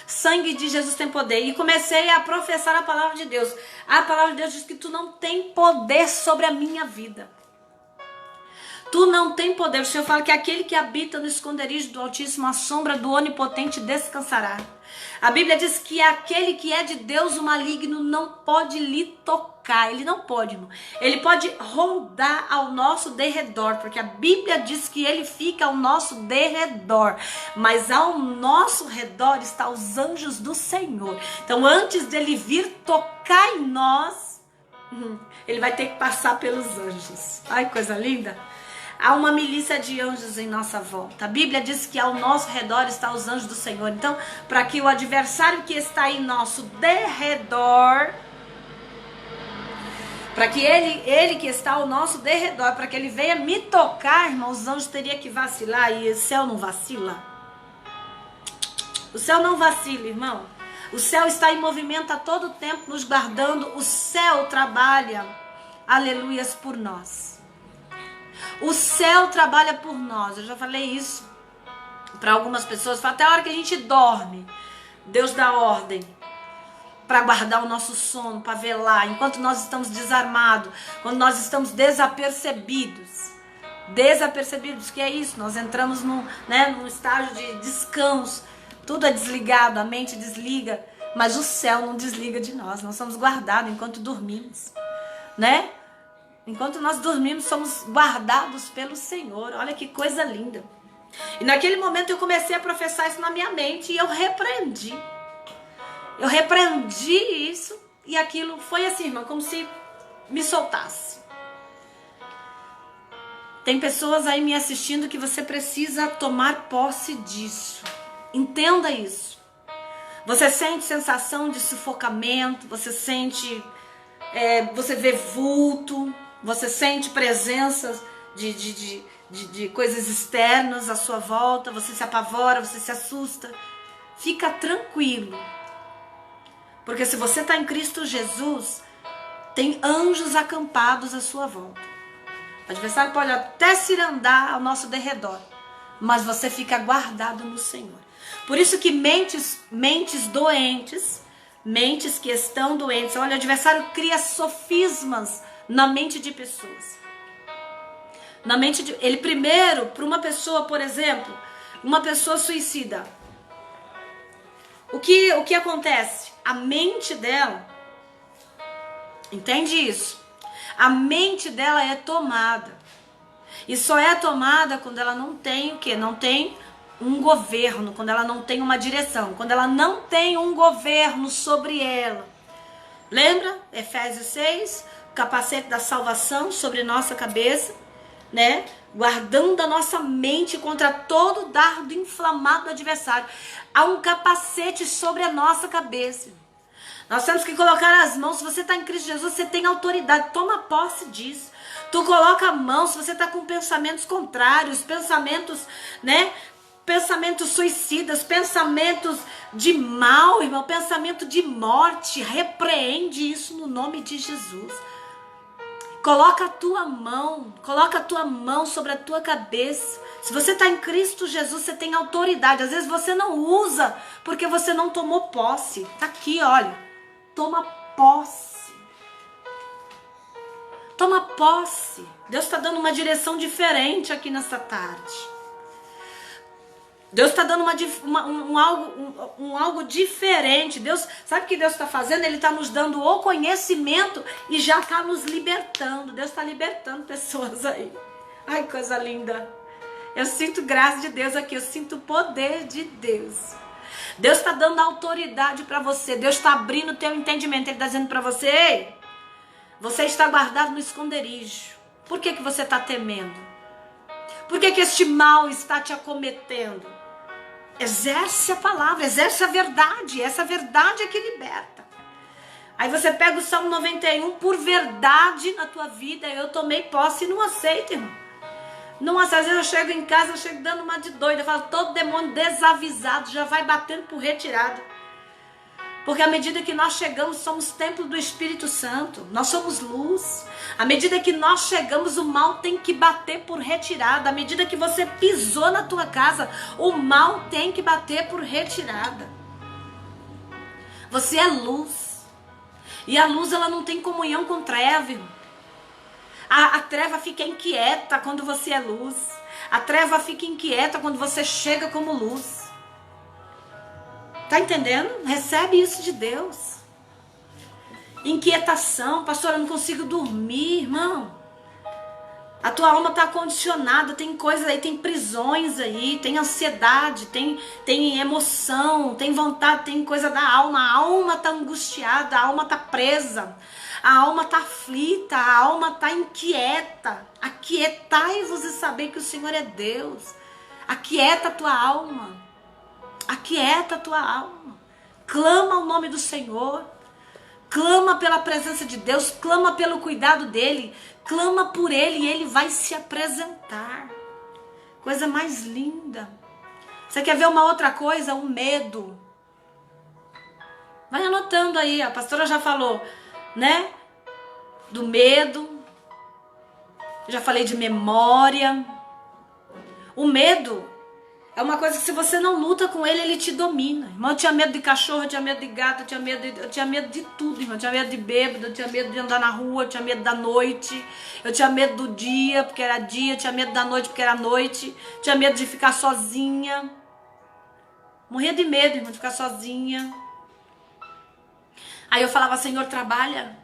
Speaker 1: Sangue de Jesus tem poder. E comecei a professar a palavra de Deus. A palavra de Deus diz que tu não tem poder sobre a minha vida. Tu não tem poder. O Senhor fala que aquele que habita no esconderijo do Altíssimo, a sombra do Onipotente descansará. A Bíblia diz que aquele que é de Deus, o maligno, não pode lhe tocar. Ele não pode, irmão. Ele pode rondar ao nosso derredor, porque a Bíblia diz que ele fica ao nosso derredor. Mas ao nosso redor estão os anjos do Senhor. Então, antes dele vir tocar em nós, ele vai ter que passar pelos anjos. Ai, coisa linda! Há uma milícia de anjos em nossa volta. A Bíblia diz que ao nosso redor estão os anjos do Senhor. Então, para que o adversário que está em nosso derredor, para que ele que está ao nosso derredor, para que ele venha me tocar, irmão, os anjos teriam que vacilar. E o céu não vacila. O céu não vacila, irmão. O céu está em movimento a todo tempo, nos guardando. O céu trabalha, aleluias, por nós. O céu trabalha por nós. Eu já falei isso para algumas pessoas. Até a hora que a gente dorme, Deus dá ordem para guardar o nosso sono, para velar, enquanto nós estamos desarmados, quando nós estamos desapercebidos. Desapercebidos, que é isso? Nós entramos num estágio de descanso. Tudo é desligado, a mente desliga, mas o céu não desliga de nós. Nós somos guardados enquanto dormimos, né? Enquanto nós dormimos, somos guardados pelo Senhor. Olha que coisa linda. E naquele momento eu comecei a professar isso na minha mente e eu repreendi. Eu repreendi isso e aquilo foi assim, irmão, como se me soltasse. Tem pessoas aí me assistindo que você precisa tomar posse disso. Entenda isso. Você sente sensação de sufocamento, você sente, você vê vulto, você sente presenças de coisas externas à sua volta, você se apavora, você se assusta. Fica tranquilo. Porque se você está em Cristo Jesus, tem anjos acampados à sua volta. O adversário pode até se andar ao nosso derredor, mas você fica guardado no Senhor. Por isso que mentes doentes, mentes que estão doentes, olha, o adversário cria sofismas na mente de pessoas. Ele primeiro, para uma pessoa, por exemplo, uma pessoa suicida, o que acontece? A mente dela, entende isso? A mente dela é tomada. E só é tomada quando ela não tem o quê? Não tem um governo, quando ela não tem uma direção, quando ela não tem um governo sobre ela. Lembra? Efésios 6, o capacete da salvação sobre nossa cabeça, né? Guardando a nossa mente contra todo dardo inflamado do adversário. Há um capacete sobre a nossa cabeça. Nós temos que colocar as mãos. Se você está em Cristo Jesus, você tem autoridade. Toma posse disso. Tu coloca a mão. Se você está com pensamentos contrários, pensamentos, né? pensamentos suicidas, pensamentos de mal, irmão, pensamento de morte. Repreende isso no nome de Jesus. Coloca a tua mão sobre a tua cabeça. Se você está em Cristo Jesus, você tem autoridade. Às vezes você não usa porque você não tomou posse. Está aqui, olha. Toma posse. Toma posse. Deus está dando uma direção diferente aqui nessa tarde. Deus está dando algo diferente. Deus, sabe o que Deus está fazendo? Ele está nos dando o conhecimento e já está nos libertando. Deus está libertando pessoas aí. Ai, coisa linda. Eu sinto graça de Deus aqui. Eu sinto o poder de Deus. Deus está dando autoridade para você. Deus está abrindo o teu entendimento. Ele está dizendo para você: ei, você está guardado no esconderijo. Por que você está temendo? Por que este mal está te acometendo? Exerce a palavra, exerce a verdade. Essa verdade é que liberta. Aí você pega o Salmo 91, por verdade na tua vida, eu tomei posse e não aceito, irmão. Não aceito. Às vezes eu chego em casa, eu chego dando uma de doida. Eu falo, todo demônio desavisado já vai batendo por retirada. Porque à medida que nós chegamos, somos templo do Espírito Santo. Nós somos luz. À medida que nós chegamos, o mal tem que bater por retirada. À medida que você pisou na tua casa, o mal tem que bater por retirada. Você é luz. E a luz, ela não tem comunhão com treva, irmão. A treva fica inquieta quando você é luz. A treva fica inquieta quando você chega como luz. Tá entendendo? Recebe isso de Deus. Inquietação, pastor, eu não consigo dormir, irmão. A tua alma tá condicionada, tem coisas aí, tem prisões aí, tem ansiedade, tem emoção, tem vontade, tem coisa da alma. A alma tá angustiada, a alma tá presa, a alma tá aflita, a alma tá inquieta. Aquietai-vos e sabei que o Senhor é Deus. Aquieta a tua alma. Aquieta a tua alma. Clama o nome do Senhor. Clama pela presença de Deus. Clama pelo cuidado dEle. Clama por Ele e Ele vai se apresentar. Coisa mais linda. Você quer ver uma outra coisa? O medo. Vai anotando aí. A pastora já falou, né? Do medo. Já falei de memória. O medo é uma coisa que se você não luta com ele, ele te domina. Irmão, eu tinha medo de cachorro, eu tinha medo de gato, eu tinha medo de tudo, irmão. Eu tinha medo de bêbado, eu tinha medo de andar na rua, eu tinha medo da noite, eu tinha medo do dia, porque era dia, eu tinha medo da noite, porque era noite, eu tinha medo de ficar sozinha. Morria de medo, irmão, de ficar sozinha. Aí eu falava, Senhor, trabalha,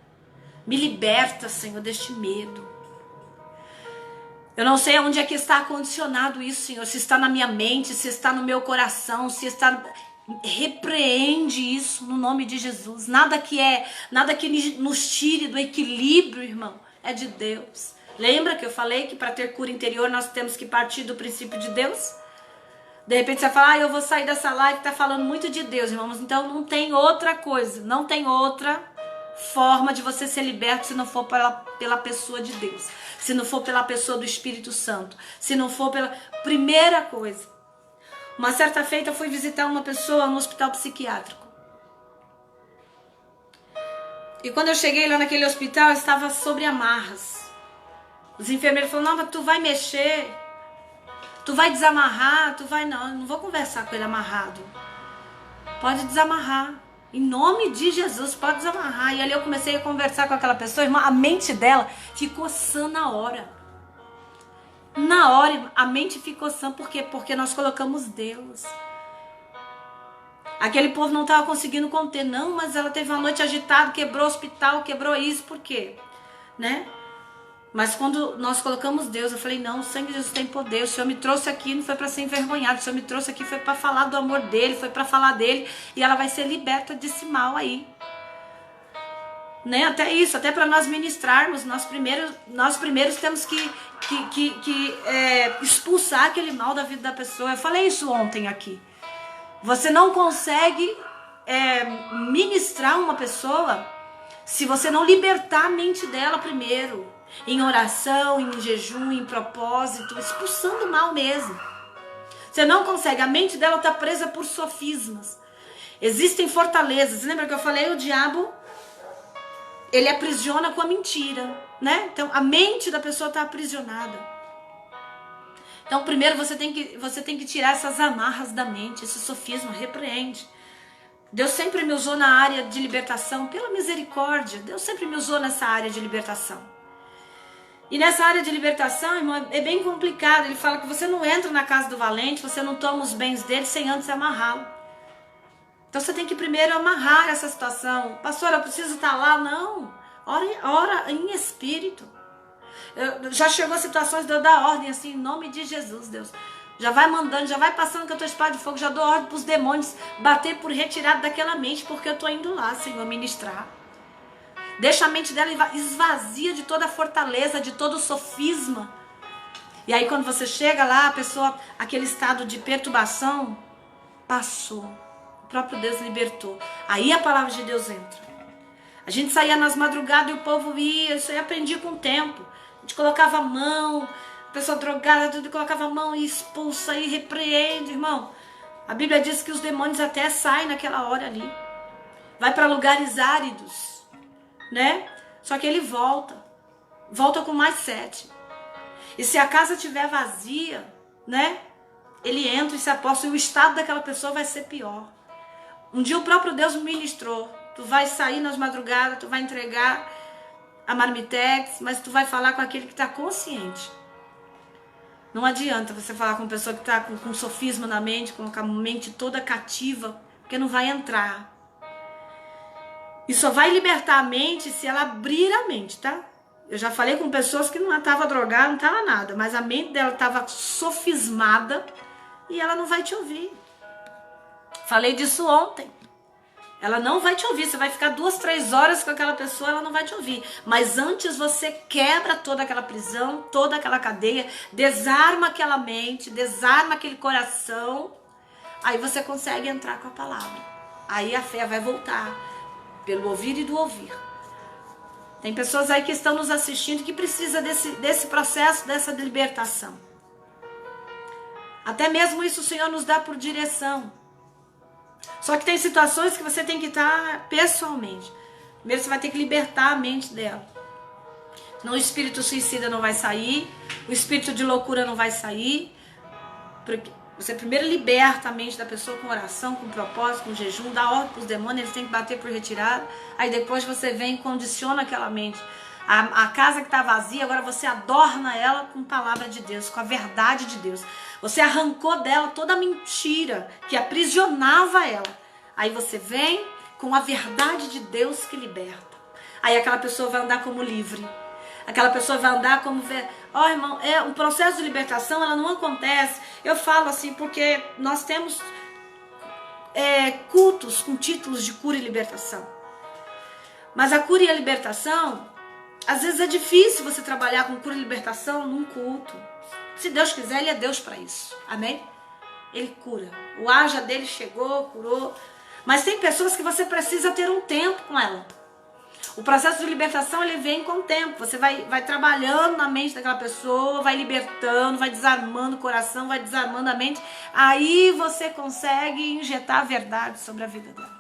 Speaker 1: me liberta, Senhor, deste medo. Eu não sei onde é que está condicionado isso, Senhor. Se está na minha mente, se está no meu coração, se está... Repreende isso no nome de Jesus. Nada que nos tire do equilíbrio, irmão, é de Deus. Lembra que eu falei que para ter cura interior nós temos que partir do princípio de Deus? De repente você fala, eu vou sair dessa live que está falando muito de Deus, irmãos. Então não tem outra coisa, não tem outra forma de você ser liberto se não for pela pessoa de Deus. Se não for pela pessoa do Espírito Santo. Se não for pela... Primeira coisa. Uma certa feita eu fui visitar uma pessoa no hospital psiquiátrico. E quando eu cheguei lá naquele hospital, eu estava sobre amarras. Os enfermeiros falaram, não, mas tu vai mexer, tu vai desamarrar, tu vai... Não, eu não vou conversar com ele amarrado. Pode desamarrar. Em nome de Jesus, pode desamarrar. E ali eu comecei a conversar com aquela pessoa, irmã, a mente dela ficou sã na hora. Na hora, a mente ficou sã. Por quê? Porque nós colocamos Deus. Aquele povo não estava conseguindo conter. Não, mas ela teve uma noite agitada, quebrou o hospital, quebrou isso. Por quê? Né? Mas quando nós colocamos Deus, eu falei, não, o sangue de Jesus tem poder. O Senhor me trouxe aqui, não foi para ser envergonhado. O Senhor me trouxe aqui, foi para falar do amor dele, foi para falar dele. E ela vai ser liberta desse mal aí. Né? Até isso, até para nós ministrarmos, nós primeiros temos que expulsar aquele mal da vida da pessoa. Eu falei isso ontem aqui. Você não consegue ministrar uma pessoa se você não libertar a mente dela primeiro. Em oração, em jejum, em propósito, expulsando o mal mesmo. Você não consegue. A mente dela está presa por sofismas. Existem fortalezas. Lembra que eu falei? O diabo, ele aprisiona com a mentira, né? Então, a mente da pessoa está aprisionada. Então, primeiro você tem que tirar essas amarras da mente, esse sofisma, repreende. Deus sempre me usou na área de libertação, pela misericórdia. Deus sempre me usou nessa área de libertação. E nessa área de libertação, irmão, é bem complicado. Ele fala que você não entra na casa do valente, você não toma os bens dele sem antes amarrá-lo. Então você tem que primeiro amarrar essa situação. Pastor, eu preciso estar lá? Não. Ora em espírito. Já chegou situações de eu dar ordem assim, em nome de Jesus, Deus. Já vai mandando, já vai passando com a tua espada de fogo, já dou ordem para os demônios bater por retirada daquela mente, porque eu estou indo lá, Senhor, ministrar. Deixa a mente dela esvazia de toda a fortaleza, de todo o sofisma. E aí quando você chega lá, a pessoa, aquele estado de perturbação, passou. O próprio Deus libertou. Aí a palavra de Deus entra. A gente saía nas madrugadas e o povo ia, isso aí aprendi com o tempo. A gente colocava a mão, a pessoa drogada, tudo, colocava a mão e expulsa e repreende, irmão. A Bíblia diz que os demônios até saem naquela hora ali. Vai para lugares áridos, né? Só que ele volta com mais 7. E se a casa estiver vazia, né? Ele entra e se aposta e o estado daquela pessoa vai ser pior. Um dia o próprio Deus me ministrou. Tu vai sair nas madrugadas, tu vai entregar a marmitex, mas tu vai falar com aquele que está consciente. Não adianta você falar com uma pessoa que está com sofisma na mente, com a mente toda cativa, porque não vai entrar. E só vai libertar a mente se ela abrir a mente, tá? Eu já falei com pessoas que não estava drogada, não estava nada, mas a mente dela estava sofismada e ela não vai te ouvir. Falei disso ontem. Ela não vai te ouvir, você vai ficar 2, 3 horas com aquela pessoa, ela não vai te ouvir. Mas antes você quebra toda aquela prisão, toda aquela cadeia, desarma aquela mente, desarma aquele coração, aí você consegue entrar com a palavra. Aí a fé vai voltar, pelo ouvir e do ouvir. Tem pessoas aí que estão nos assistindo que precisam desse processo, dessa libertação. Até mesmo isso o Senhor nos dá por direção. Só que tem situações que você tem que estar pessoalmente. Primeiro você vai ter que libertar a mente dela. Senão o espírito suicida não vai sair, o espírito de loucura não vai sair. Porque você primeiro liberta a mente da pessoa com oração, com propósito, com jejum, dá ordem para os demônios, eles têm que bater por retirada. Aí depois você vem e condiciona aquela mente. A casa que está vazia, agora você adorna ela com a palavra de Deus, com a verdade de Deus. Você arrancou dela toda a mentira que aprisionava ela. Aí você vem com a verdade de Deus que liberta. Aí aquela pessoa vai andar como livre. Aquela pessoa vai andar como... Ó, irmão, o processo de libertação, ela não acontece. Eu falo assim porque nós temos cultos com títulos de cura e libertação. Mas a cura e a libertação... Às vezes é difícil você trabalhar com cura e libertação num culto. Se Deus quiser, Ele é Deus para isso. Amém? Ele cura. O haja dele chegou, curou. Mas tem pessoas que você precisa ter um tempo com ela. O processo de libertação, ele vem com o tempo. Você vai trabalhando na mente daquela pessoa, vai libertando, vai desarmando o coração, vai desarmando a mente. Aí você consegue injetar a verdade sobre a vida dela.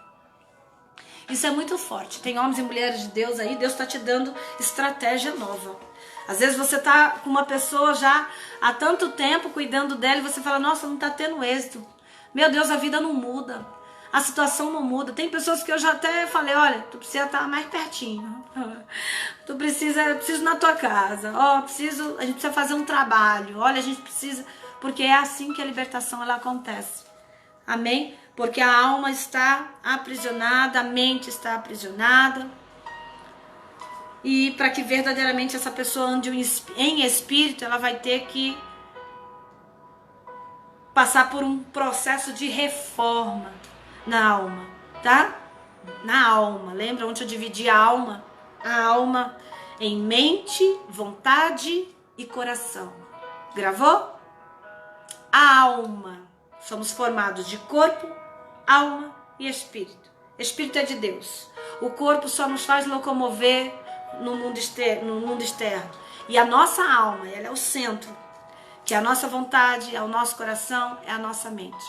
Speaker 1: Isso é muito forte. Tem homens e mulheres de Deus aí, Deus está te dando estratégia nova. Às vezes você está com uma pessoa já há tanto tempo cuidando dela e você fala, nossa, não está tendo êxito. Meu Deus, a vida não muda. A situação não muda. Tem pessoas que eu já até falei, olha, tu precisa estar mais pertinho. Eu preciso na tua casa. A gente precisa fazer um trabalho. Olha, a gente precisa... Porque é assim que a libertação ela acontece. Amém? Porque a alma está aprisionada, a mente está aprisionada. E para que verdadeiramente essa pessoa ande em espírito, ela vai ter que passar por um processo de reforma na alma, tá? Na alma. Lembra onde eu dividi a alma? A alma em mente, vontade e coração. Gravou? A alma. Somos formados de corpo, alma e espírito. Espírito é de Deus. O corpo só nos faz locomover no mundo externo. E a nossa alma, ela é o centro que a nossa vontade, é o nosso coração, é a nossa mente.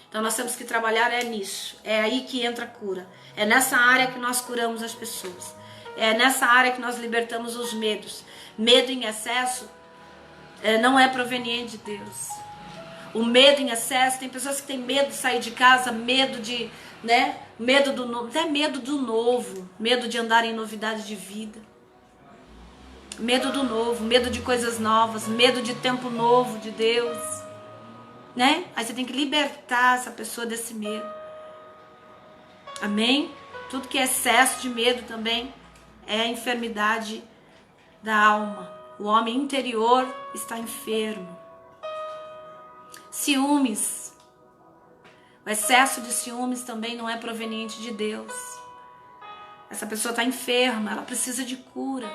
Speaker 1: Então nós temos que trabalhar nisso. É aí que entra a cura. É nessa área que nós curamos as pessoas. É nessa área que nós libertamos os medos. Medo em excesso não é proveniente de Deus. O medo em excesso, tem pessoas que têm medo de sair de casa, medo de, medo do novo, até medo do novo, medo de andar em novidade de vida. Medo do novo, medo de coisas novas, medo de tempo novo de Deus. Aí você tem que libertar essa pessoa desse medo. Amém? Tudo que é excesso de medo também é a enfermidade da alma. O homem interior está enfermo. Ciúmes. O excesso de ciúmes também não é proveniente de Deus. Essa pessoa está enferma, ela precisa de cura.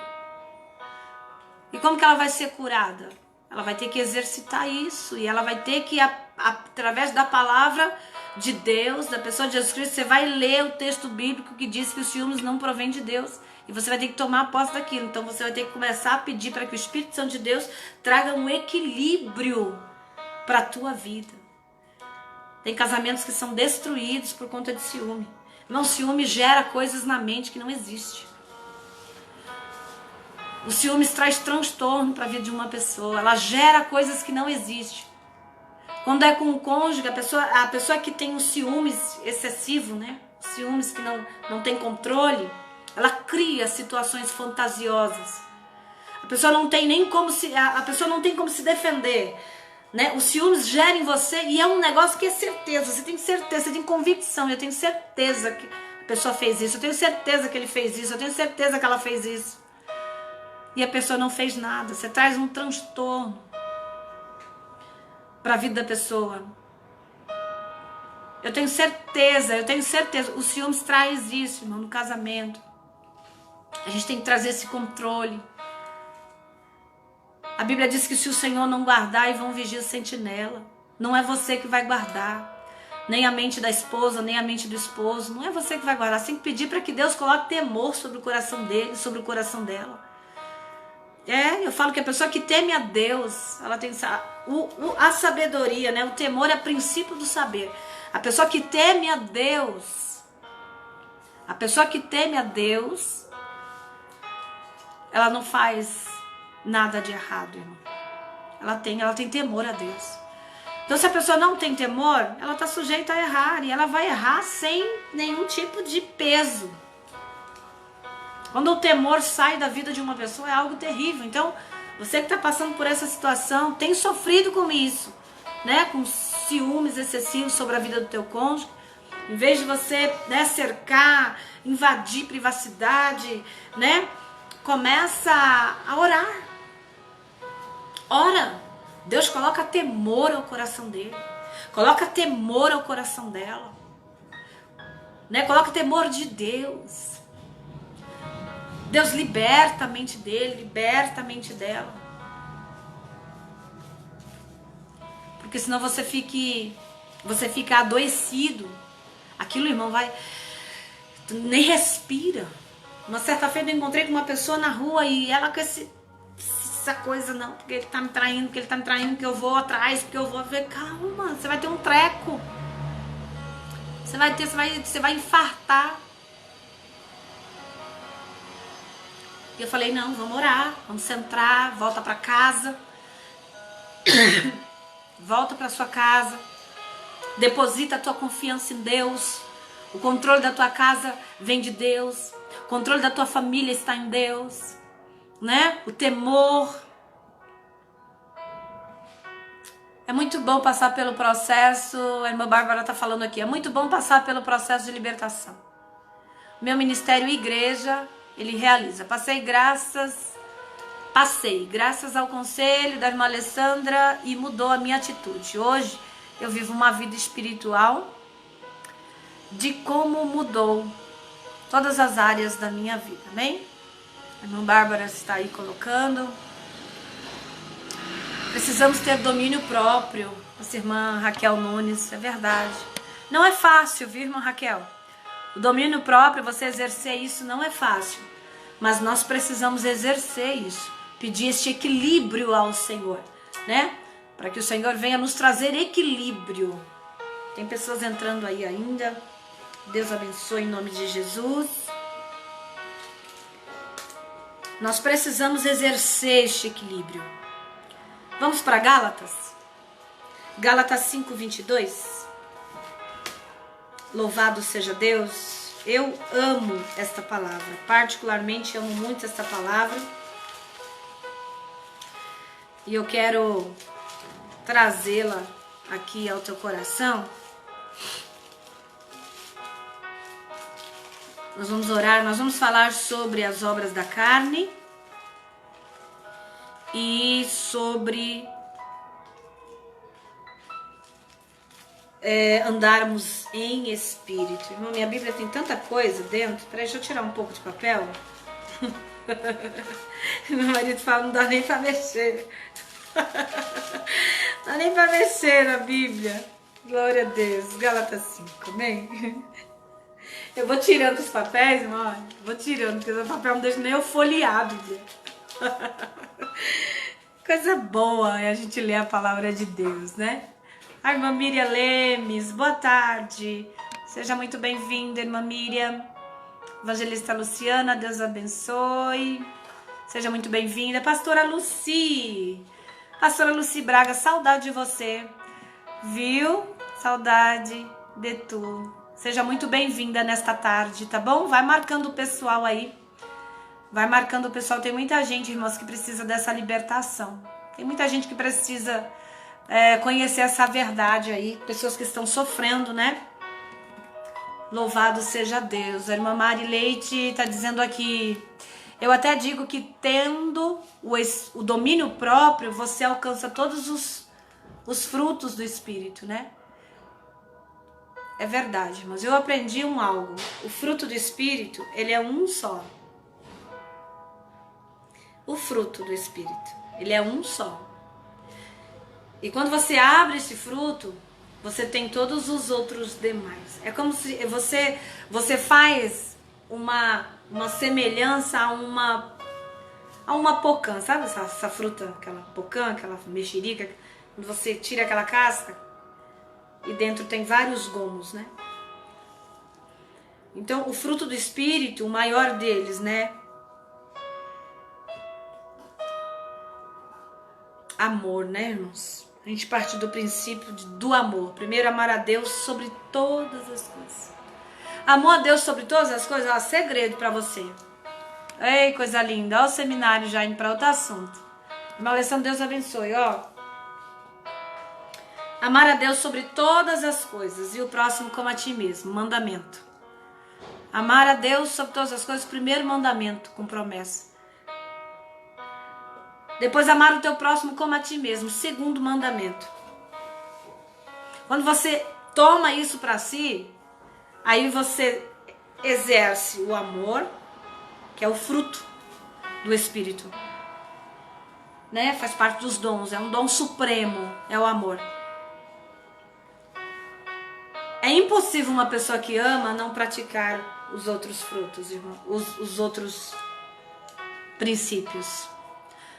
Speaker 1: E como que ela vai ser curada? Ela vai ter que exercitar isso. E ela vai ter que, através da palavra de Deus, da pessoa de Jesus Cristo, você vai ler o texto bíblico que diz que os ciúmes não provém de Deus. E você vai ter que tomar posse daquilo. Então você vai ter que começar a pedir para que o Espírito Santo de Deus traga um equilíbrio para a tua vida. Tem casamentos que são destruídos por conta de ciúme. Não, ciúme gera coisas na mente que não existem. O ciúmes traz transtorno para a vida de uma pessoa. Ela gera coisas que não existem. Quando é com o cônjuge, a pessoa que tem um ciúmes excessivo, ciúmes que não tem controle, ela cria situações fantasiosas. A pessoa não tem nem como se defender. O ciúmes gera em você e é um negócio que é certeza. Você tem certeza, você tem convicção. Eu tenho certeza que a pessoa fez isso. Eu tenho certeza que ele fez isso. Eu tenho certeza que ela fez isso. E a pessoa não fez nada. Você traz um transtorno para a vida da pessoa. Eu tenho certeza. O ciúmes traz isso, irmão, no casamento. A gente tem que trazer esse controle. A Bíblia diz que se o Senhor não guardar, e vão vigiar sentinela. Não é você que vai guardar. Nem a mente da esposa, nem a mente do esposo. Não é você que vai guardar. Você tem que pedir para que Deus coloque temor sobre o coração dele, sobre o coração dela. Eu falo que a pessoa que teme a Deus, ela tem a sabedoria, o temor é o princípio do saber. A pessoa que teme a Deus, ela não faz nada de errado, irmão. Ela tem temor a Deus. Então, se a pessoa não tem temor, ela está sujeita a errar. E ela vai errar sem nenhum tipo de peso. Quando o temor sai da vida de uma pessoa, é algo terrível. Então, você que está passando por essa situação, tem sofrido com isso, com ciúmes excessivos sobre a vida do teu cônjuge. Em vez de você cercar, invadir privacidade, começa a orar. Ora. Deus coloca temor ao coração dele. Coloca temor ao coração dela. Coloca temor de Deus. Deus liberta a mente dele, liberta a mente dela. Porque senão você fica adoecido. Aquilo, irmão, nem respira. Uma certa feita eu encontrei com uma pessoa na rua e ela com essa coisa, não, porque ele tá me traindo, que eu vou atrás, porque eu vou ver. Calma, você vai ter um treco. Você vai infartar. E eu falei, não, vamos orar, vamos centrar, volta para casa. Volta para sua casa. Deposita a tua confiança em Deus. O controle da tua casa vem de Deus. O controle da tua família está em Deus. O temor. É muito bom passar pelo processo. A irmã Bárbara está falando aqui. É muito bom passar pelo processo de libertação. Meu ministério igreja, ele realiza. Passei graças ao conselho da irmã Alessandra e mudou a minha atitude. Hoje eu vivo uma vida espiritual de como mudou todas as áreas da minha vida, amém? A irmã Bárbara está aí colocando. Precisamos ter domínio próprio. Nossa irmã Raquel Nunes, é verdade. Não é fácil, viu, irmã Raquel? O domínio próprio, você exercer isso não é fácil. Mas nós precisamos exercer isso. Pedir este equilíbrio ao Senhor. né? Para que o Senhor venha nos trazer equilíbrio. Tem pessoas entrando aí ainda. Deus abençoe em nome de Jesus. Nós precisamos exercer este equilíbrio. Vamos para Gálatas? Gálatas 5:22. Louvado seja Deus. Eu amo esta palavra. Particularmente amo muito esta palavra. E eu quero trazê-la aqui ao teu coração. Nós vamos orar, nós vamos falar sobre as obras da carne e sobre andarmos em espírito. Irmão, minha Bíblia tem tanta coisa dentro. Peraí, deixa eu tirar um pouco de papel. Meu marido fala, não dá nem pra mexer. Não dá nem pra mexer na Bíblia. Glória a Deus. Gálatas 5, amém? Eu vou tirando os papéis, irmão. Vou tirando, porque o papel não deixa nem eu folhear a Bíblia. Coisa boa é a gente ler a palavra de Deus, né? A irmã Miriam Lemes, boa tarde. Seja muito bem-vinda, irmã Miriam. Evangelista Luciana, Deus abençoe. Seja muito bem-vinda. Pastora Luci. Pastora Luci Braga, saudade de você. Viu? Saudade de tu. Seja muito bem-vinda nesta tarde, tá bom? Vai marcando o pessoal aí. Vai marcando o pessoal. Tem muita gente, irmãos, que precisa dessa libertação. Tem muita gente que precisa conhecer essa verdade aí. Pessoas que estão sofrendo, né? Louvado seja Deus. A irmã Mari Leite está dizendo aqui. Eu até digo que tendo o domínio próprio, você alcança todos os frutos do Espírito, né? É verdade, mas eu aprendi algo. O fruto do Espírito, ele é um só. O fruto do Espírito, ele é um só. E quando você abre esse fruto, você tem todos os outros demais. É como se você faz uma semelhança a uma pocã, sabe essa fruta, aquela pocã, aquela mexerica, quando você tira aquela casca e dentro tem vários gomos, né? Então, o fruto do Espírito, o maior deles, né? Amor, né, irmãos? A gente parte do princípio do amor. Primeiro, amar a Deus sobre todas as coisas. Amor a Deus sobre todas as coisas, ó, segredo pra você. Ei, coisa linda. Olha o seminário já indo pra outro assunto. Irmão Alessandro, Deus abençoe, ó. Amar a Deus sobre todas as coisas e o próximo como a ti mesmo. Mandamento. Amar a Deus sobre todas as coisas, primeiro mandamento, com promessa. Depois, amar o teu próximo como a ti mesmo, segundo mandamento. Quando você toma isso para si, aí você exerce o amor, que é o fruto do Espírito. Né? Faz parte dos dons, é um dom supremo, é o amor. É impossível uma pessoa que ama não praticar os outros frutos, irmão, os outros princípios.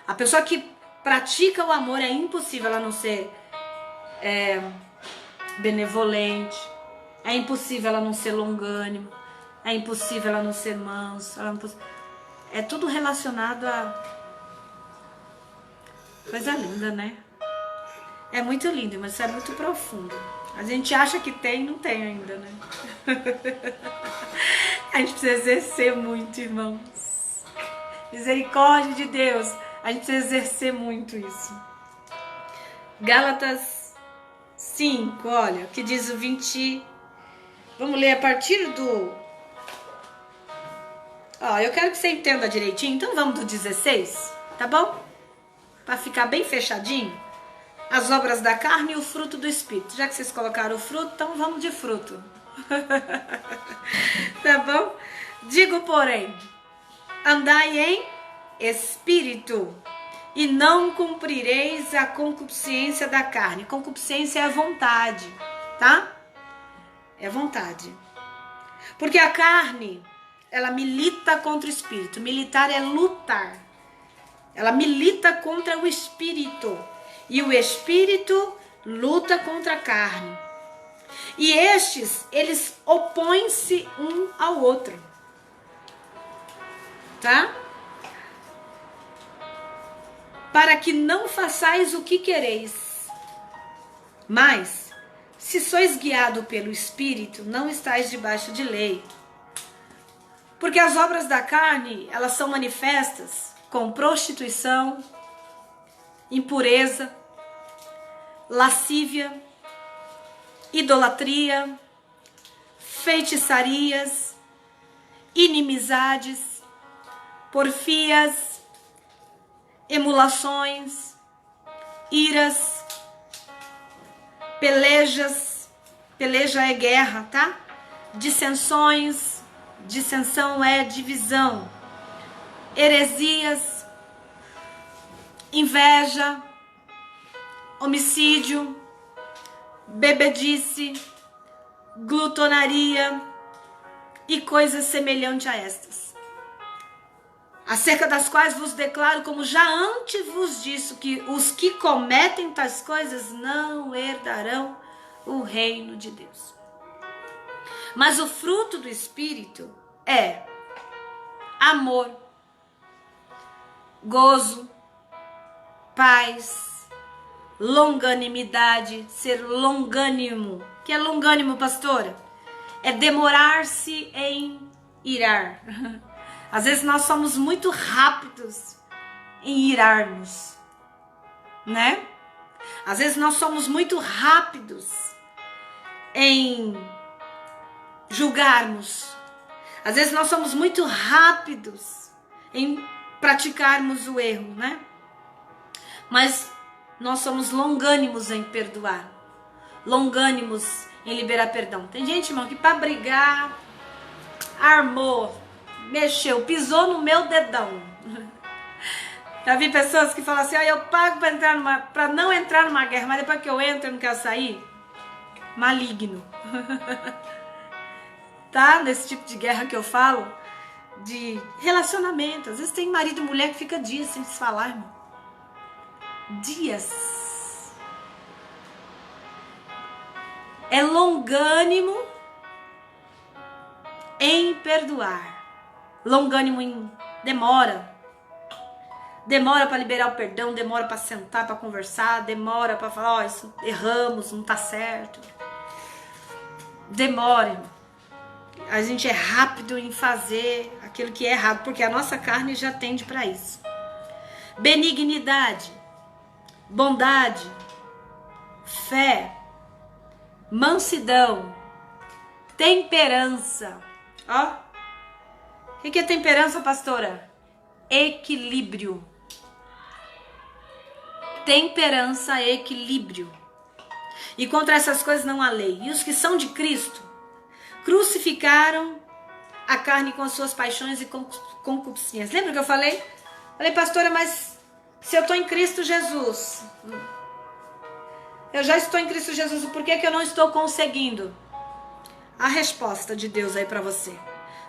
Speaker 1: A pessoa que pratica o amor, é impossível ela não ser benevolente, é impossível ela não ser longânimo, é impossível ela não ser manso, é tudo relacionado a coisa linda, né? É muito lindo, mas isso é muito profundo. A gente acha que tem, não tem ainda, né? A gente precisa exercer muito, irmãos. Misericórdia de Deus. A gente precisa exercer muito isso. Gálatas 5, olha, que diz o 20. Vamos ler a partir do... Ó, eu quero que você entenda direitinho, então vamos do 16, tá bom? Para ficar bem fechadinho. As obras da carne e o fruto do Espírito. Já que vocês colocaram o fruto, então vamos de fruto. Tá bom? Digo, porém, andai em Espírito, e não cumprireis a concupiscência da carne. Concupiscência é a vontade, tá? É vontade. Porque a carne, ela milita contra o Espírito. Militar é lutar. Ela milita contra o Espírito. E o espírito luta contra a carne. E estes, eles opõem-se um ao outro. Tá? Para que não façais o que quereis. Mas, se sois guiado pelo Espírito, não estáis debaixo de lei. Porque as obras da carne, elas são manifestas com prostituição, impureza, lascívia, idolatria, feitiçarias, inimizades, porfias, emulações, iras, peleja é guerra, tá? Dissensões, dissensão é divisão, heresias, inveja, homicídio, bebedice, glutonaria e coisas semelhantes a estas, acerca das quais vos declaro, como já antes vos disse, que os que cometem tais coisas não herdarão o reino de Deus. Mas o fruto do Espírito é amor, gozo, paz, longanimidade, ser longânimo. O que é longânimo, pastora? É demorar-se em irar. Às vezes nós somos muito rápidos em irarmos, né? Às vezes nós somos muito rápidos em julgarmos. Às vezes nós somos muito rápidos em praticarmos o erro, né? Mas nós somos longânimos em perdoar, longânimos em liberar perdão. Tem gente, irmão, que para brigar, armou, mexeu, pisou no meu dedão. Já vi pessoas que falam assim, eu pago para não entrar numa guerra, mas depois que eu entro eu não quero sair. Maligno. Tá? Nesse tipo de guerra que eu falo, de relacionamento. Às vezes tem marido e mulher que fica dias sem se falar, irmão. Dias. É longânimo em perdoar. Longânimo em demora. Demora para liberar o perdão, demora para sentar, para conversar, demora para falar, isso erramos, não tá certo. Demora, irmão. A gente é rápido em fazer aquilo que é errado, porque a nossa carne já tende para isso. Benignidade, bondade, fé, mansidão, temperança. Ó, o que é temperança, pastora? Equilíbrio. Temperança, equilíbrio. E contra essas coisas não há lei. E os que são de Cristo crucificaram a carne com as suas paixões e concupiscências. Lembra que eu falei? Falei, pastora, mas se eu estou em Cristo Jesus, eu já estou em Cristo Jesus, por que eu não estou conseguindo? A resposta de Deus aí para você.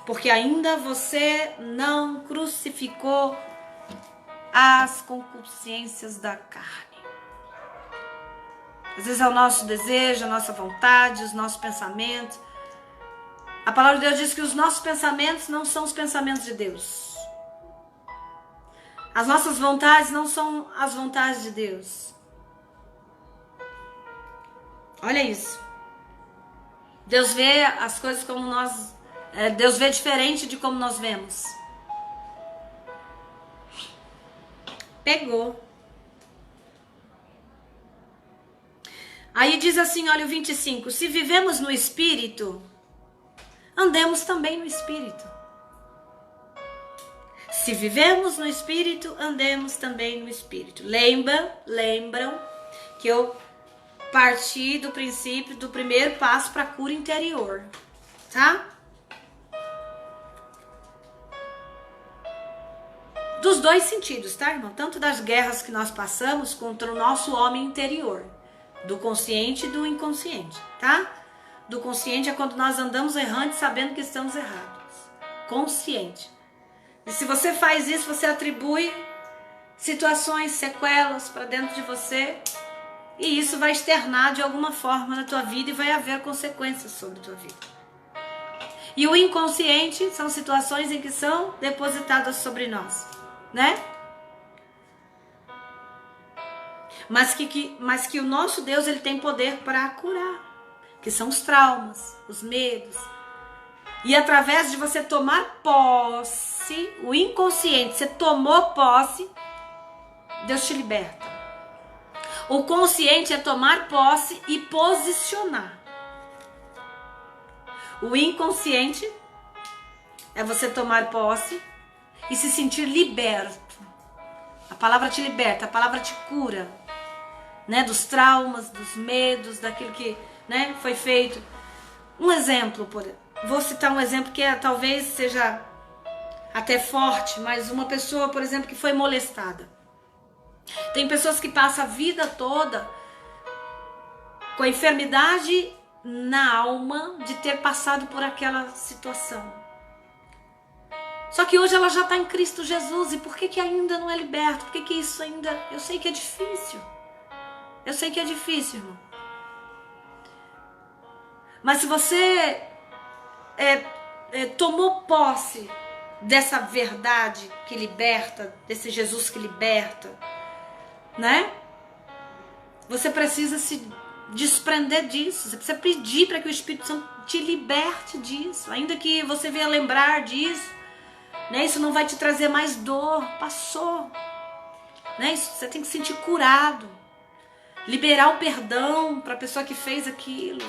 Speaker 1: Porque ainda você não crucificou as concupiscências da carne. Às vezes é o nosso desejo, a nossa vontade, os nossos pensamentos. A palavra de Deus diz que os nossos pensamentos não são os pensamentos de Deus. As nossas vontades não são as vontades de Deus. Olha isso. Deus vê as coisas como nós... Deus vê diferente de como nós vemos. Pegou. Aí diz assim, olha o 25. Se vivemos no Espírito, andemos também no Espírito. Se vivemos no Espírito, andemos também no Espírito. Lembram que eu parti do princípio do primeiro passo para a cura interior, tá? Dos dois sentidos, tá, irmão? Tanto das guerras que nós passamos contra o nosso homem interior, do consciente e do inconsciente, tá? Do consciente é quando nós andamos errantes sabendo que estamos errados. Consciente. E se você faz isso, você atribui situações, sequelas para dentro de você, e isso vai externar de alguma forma na tua vida e vai haver consequências sobre a tua vida. E o inconsciente são situações em que são depositadas sobre nós, né? Mas que o nosso Deus, ele tem poder para curar, que são os traumas, os medos. E através de você tomar posse, o inconsciente, você tomou posse, Deus te liberta. O consciente é tomar posse e posicionar. O inconsciente é você tomar posse e se sentir liberto. A palavra te liberta, a palavra te cura, né, dos traumas, dos medos, daquilo que, né, foi feito. Um exemplo, vou citar um exemplo que talvez seja até forte, mas uma pessoa, por exemplo, que foi molestada. Tem pessoas que passam a vida toda com a enfermidade na alma de ter passado por aquela situação. Só que hoje ela já está em Cristo Jesus. E por que ainda não é liberto? Por que isso ainda... Eu sei que é difícil. Eu sei que é difícil, irmão. Mas se você tomou posse dessa verdade que liberta, desse Jesus que liberta, né? Você precisa se desprender disso. Você precisa pedir para que o Espírito Santo te liberte disso. Ainda que você venha lembrar disso, né? Isso não vai te trazer mais dor. Passou, né? Isso, você tem que se sentir curado. Liberar o perdão para a pessoa que fez aquilo.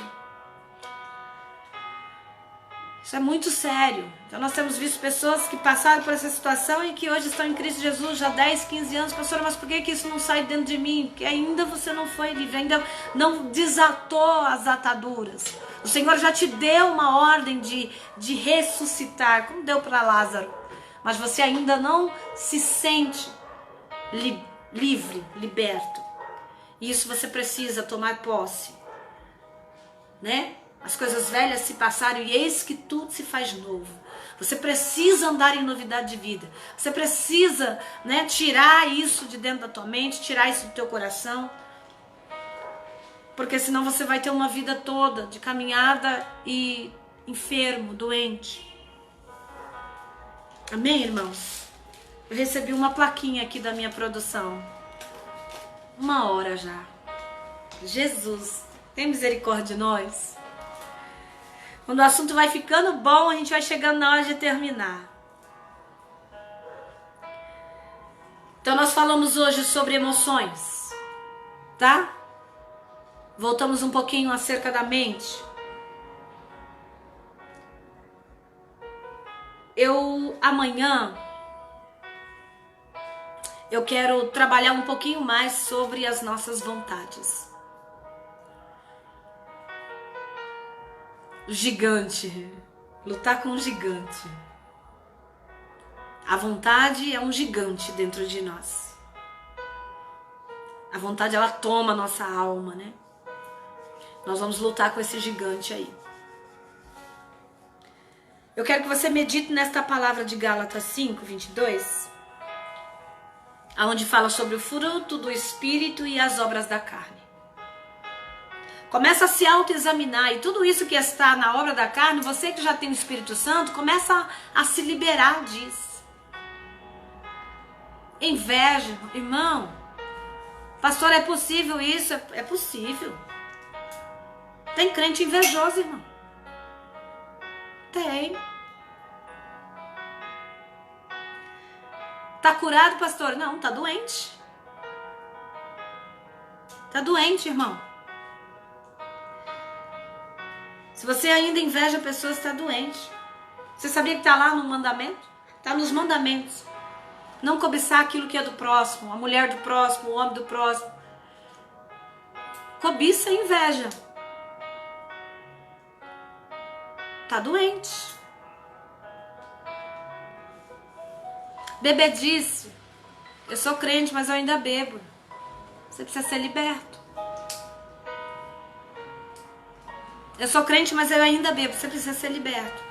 Speaker 1: Isso é muito sério. Então nós temos visto pessoas que passaram por essa situação e que hoje estão em Cristo Jesus já 10, 15 anos. Pastora, mas por que isso não sai dentro de mim? Porque ainda você não foi livre, ainda não desatou as ataduras. O Senhor já te deu uma ordem de ressuscitar, como deu para Lázaro. Mas você ainda não se sente livre, liberto. E isso você precisa tomar posse, né? As coisas velhas se passaram e eis que tudo se faz novo. Você precisa andar em novidade de vida. Você precisa, né, tirar isso de dentro da tua mente, tirar isso do teu coração. Porque senão você vai ter uma vida toda de caminhada e enfermo, doente. Amém, irmãos? Eu recebi uma plaquinha aqui da minha produção. 1 hora já. Jesus, tem misericórdia de nós? Quando o assunto vai ficando bom, a gente vai chegando na hora de terminar. Então nós falamos hoje sobre emoções, tá? Voltamos um pouquinho acerca da mente. Amanhã eu quero trabalhar um pouquinho mais sobre as nossas vontades. O gigante, lutar com o gigante. A vontade é um gigante dentro de nós. A vontade, ela toma a nossa alma, né? Nós vamos lutar com esse gigante aí. Eu quero que você medite nesta palavra de Gálatas 5, 22, onde fala sobre o fruto do Espírito e as obras da carne. Começa a se autoexaminar, e tudo isso que está na obra da carne, você que já tem o Espírito Santo, começa a se liberar disso. Inveja, irmão. Pastor, é possível isso? É possível. Tem crente invejoso, irmão. Tem. Tá curado, pastor? Não, tá doente. Tá doente, irmão. Se você ainda inveja pessoas, está doente. Você sabia que está lá no mandamento? Está nos mandamentos. Não cobiçar aquilo que é do próximo, a mulher do próximo, o homem do próximo. Cobiça e inveja. Está doente. Bebedice. Eu sou crente, mas eu ainda bebo. Você precisa ser liberto. Eu sou crente, mas eu ainda bebo. Você precisa ser liberto.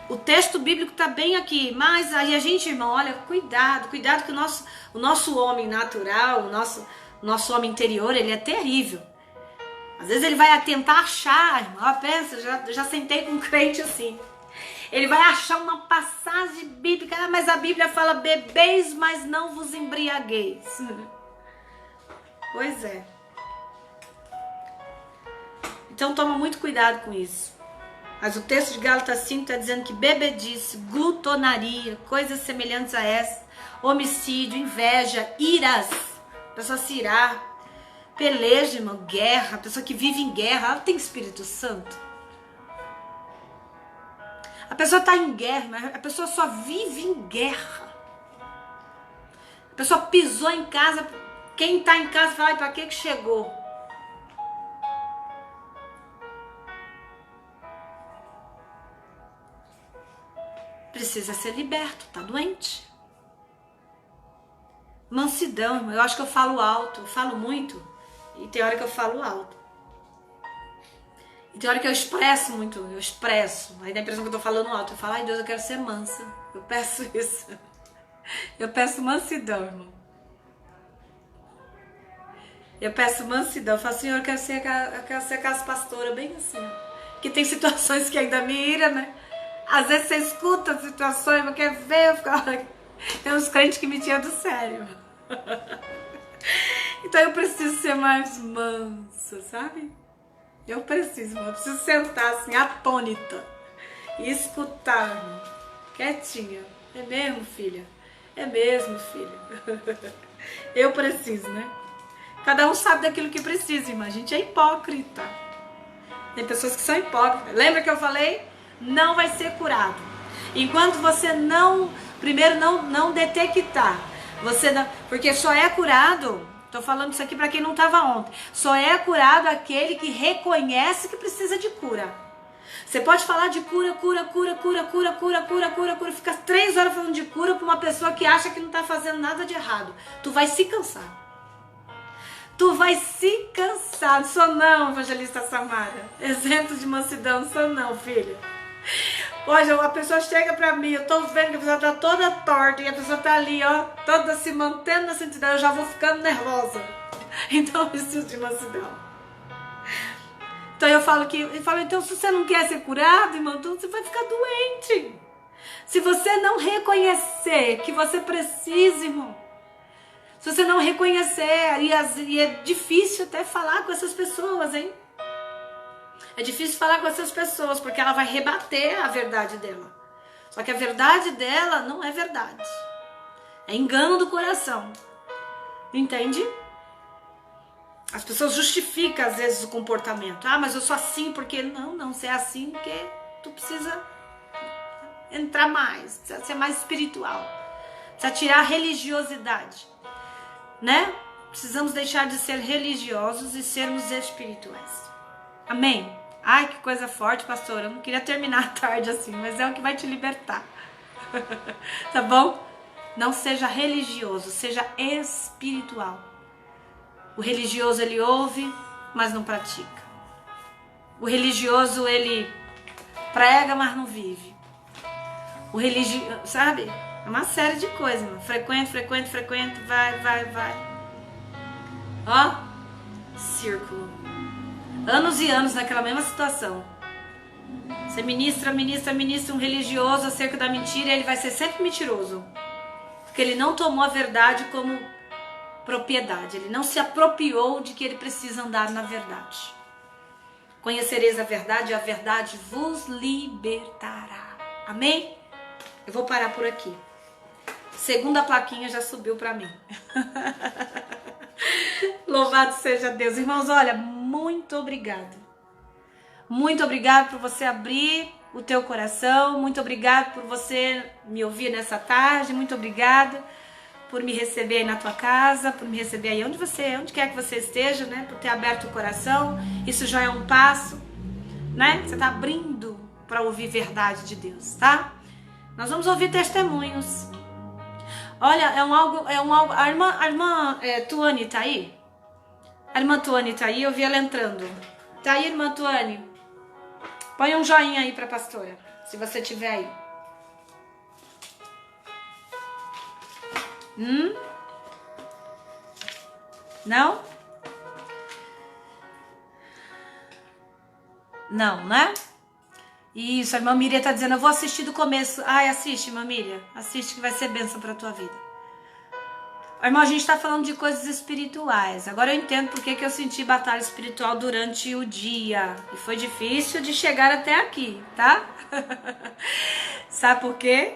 Speaker 1: O texto bíblico está bem aqui, mas aí a gente, irmão, olha, cuidado que o nosso homem natural, o nosso homem interior, ele é terrível. Às vezes ele vai tentar achar, irmão, pensa, já sentei com um crente assim. Ele vai achar uma passagem bíblica, mas a Bíblia fala, bebeis, mas não vos embriagueis. Pois é. Então toma muito cuidado com isso. Mas o texto de Gálatas 5 está dizendo que bebedice, glutonaria, coisas semelhantes a essa, homicídio, inveja, iras, a pessoa se irar, peleja, irmão, guerra, a pessoa que vive em guerra, ela tem Espírito Santo. A pessoa está em guerra, mas a pessoa só vive em guerra. A pessoa pisou em casa, quem está em casa fala, para que chegou? Precisa ser liberto, tá doente. Mansidão, eu acho que eu falo alto, eu falo muito, e tem hora que eu falo alto. E tem hora que eu expresso muito, aí dá a impressão que eu tô falando alto, eu falo, ai Deus, eu quero ser mansa, eu peço isso. Eu peço mansidão, irmão. Eu peço mansidão, eu falo, Senhor, eu quero ser aquelas pastoras bem assim, que tem situações que ainda me ira, né? Às vezes você escuta situações, mas quer ver, eu fico... Tem uns crentes que me tiram do sério. Então eu preciso ser mais mansa, sabe? Eu preciso sentar assim, atônita. E escutar, irmão. Quietinha. É mesmo, filha? É mesmo, filha. Eu preciso, né? Cada um sabe daquilo que precisa, irmã. A gente é hipócrita. Tem pessoas que são hipócritas. Lembra que eu falei? Não vai ser curado. Enquanto você primeiro não detectar, porque só é curado, tô falando isso aqui para quem não estava ontem, só é curado aquele que reconhece que precisa de cura. Você pode falar de cura, fica 3 horas falando de cura para uma pessoa que acha que não tá fazendo nada de errado. Tu vai se cansar. Tu vai se cansar. Sou não, evangelista Samara. Exemplo de mansidão, sou não, filha. Hoje a pessoa chega pra mim, eu tô vendo que a pessoa tá toda torta e a pessoa tá ali, ó, toda se mantendo na santidade, eu já vou ficando nervosa. Então eu preciso de mansidão. Então eu falo, então se você não quer ser curado, irmão, então você vai ficar doente. Se você não reconhecer que você precisa, irmão, se você não reconhecer, e é difícil até falar com essas pessoas, hein? É difícil falar com essas pessoas, porque ela vai rebater a verdade dela. Só que a verdade dela não é verdade. É engano do coração. Entende? As pessoas justificam, às vezes, o comportamento. Ah, mas eu sou assim porque... Não, você é assim porque tu precisa entrar mais. Precisa ser mais espiritual. Precisa tirar a religiosidade. Né? Precisamos deixar de ser religiosos e sermos espirituais. Amém? Ai, que coisa forte, pastor. Eu não queria terminar tarde assim, mas é o que vai te libertar. Tá bom? Não seja religioso, seja espiritual. O religioso, ele ouve, mas não pratica. O religioso, ele prega, mas não vive. O religioso, sabe? É uma série de coisas, mano. Frequenta, vai. Ó, círculo. Anos e anos naquela mesma situação. Você ministra um religioso acerca da mentira e ele vai ser sempre mentiroso. Porque ele não tomou a verdade como propriedade. Ele não se apropriou de que ele precisa andar na verdade. Conhecereis a verdade vos libertará. Amém? Eu vou parar por aqui. Segunda plaquinha já subiu para mim. Louvado seja Deus. Irmãos, olha, muito obrigado. Muito obrigado por você abrir o teu coração. Muito obrigado por você me ouvir nessa tarde. Muito obrigado por me receber aí na tua casa, por me receber aí onde quer que você esteja, né? Por ter aberto o coração. Isso já é um passo, né? Você está abrindo para ouvir verdade de Deus, tá? Nós vamos ouvir testemunhos. Olha, é um algo. A irmã Tuane tá aí? A irmã Tuane tá aí, eu vi ela entrando. Tá aí, irmã Tuane? Põe um joinha aí pra pastora. Se você tiver aí. Não? Não, né? Isso, a irmã Miriam tá dizendo, eu vou assistir do começo. Ai, assiste, irmã Miriam. Assiste que vai ser bênção pra tua vida. Irmão, a gente tá falando de coisas espirituais. Agora eu entendo porque que eu senti batalha espiritual durante o dia. E foi difícil de chegar até aqui, tá? Sabe por quê?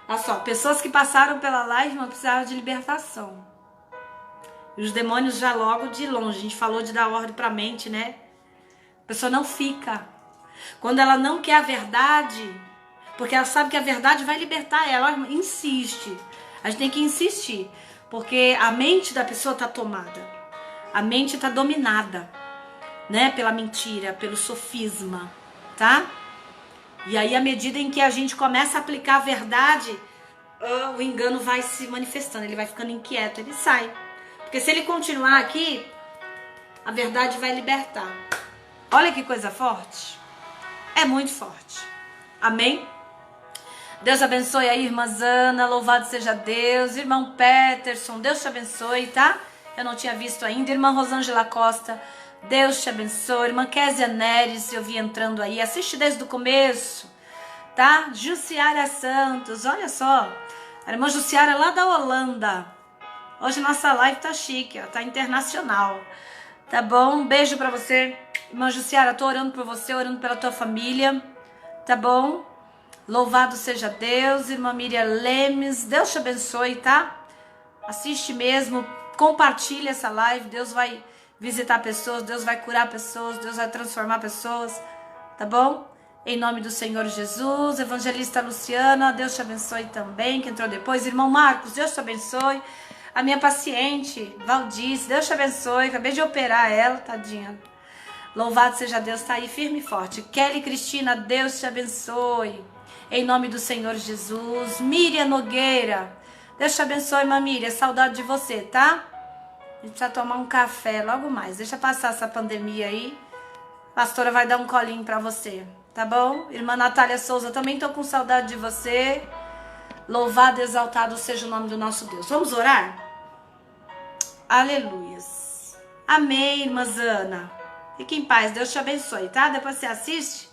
Speaker 1: Olha só, pessoas que passaram pela live não precisavam de libertação. E os demônios já logo de longe. A gente falou de dar ordem pra mente, né? A pessoa não fica. Quando ela não quer a verdade, porque ela sabe que a verdade vai libertar ela, ela insiste. A gente tem que insistir, porque a mente da pessoa está tomada. A mente está dominada, né? Pela mentira, pelo sofisma, tá? E aí, à medida em que a gente começa a aplicar a verdade, o engano vai se manifestando, ele vai ficando inquieto, ele sai. Porque se ele continuar aqui, a verdade vai libertar. Olha que coisa forte. É muito forte. Amém? Deus abençoe aí, irmã Zana, louvado seja Deus. Irmão Peterson, Deus te abençoe, tá? Eu não tinha visto ainda. Irmã Rosângela Costa, Deus te abençoe. Irmã Késia Neres, eu vi entrando aí. Assiste desde o começo, tá? Jussiara Santos, olha só. A irmã Jussiara lá da Holanda. Hoje nossa live tá chique, ó, tá internacional. Tá bom? Um beijo pra você. Irmã Jussiara, tô orando por você, orando pela tua família. Tá bom? Louvado seja Deus. Irmã Miriam Lemes, Deus te abençoe, tá? Assiste mesmo, compartilha essa live. Deus vai visitar pessoas, Deus vai curar pessoas, Deus vai transformar pessoas. Tá bom? Em nome do Senhor Jesus. Evangelista Luciana, Deus te abençoe também, que entrou depois. Irmão Marcos, Deus te abençoe. A minha paciente, Valdice, Deus te abençoe. Acabei de operar ela, tadinha. Louvado seja Deus, tá aí firme e forte. Kelly Cristina, Deus te abençoe. Em nome do Senhor Jesus. Miriam Nogueira, Deus te abençoe, irmã Miriam. Saudade de você, tá? A gente precisa tomar um café logo mais. Deixa passar essa pandemia aí. A pastora vai dar um colinho pra você, tá bom? Irmã Natália Souza, também tô com saudade de você. Louvado e exaltado seja o nome do nosso Deus. Vamos orar? Aleluias. Amém, irmã Zana. Fique em paz, Deus te abençoe, tá? Depois você assiste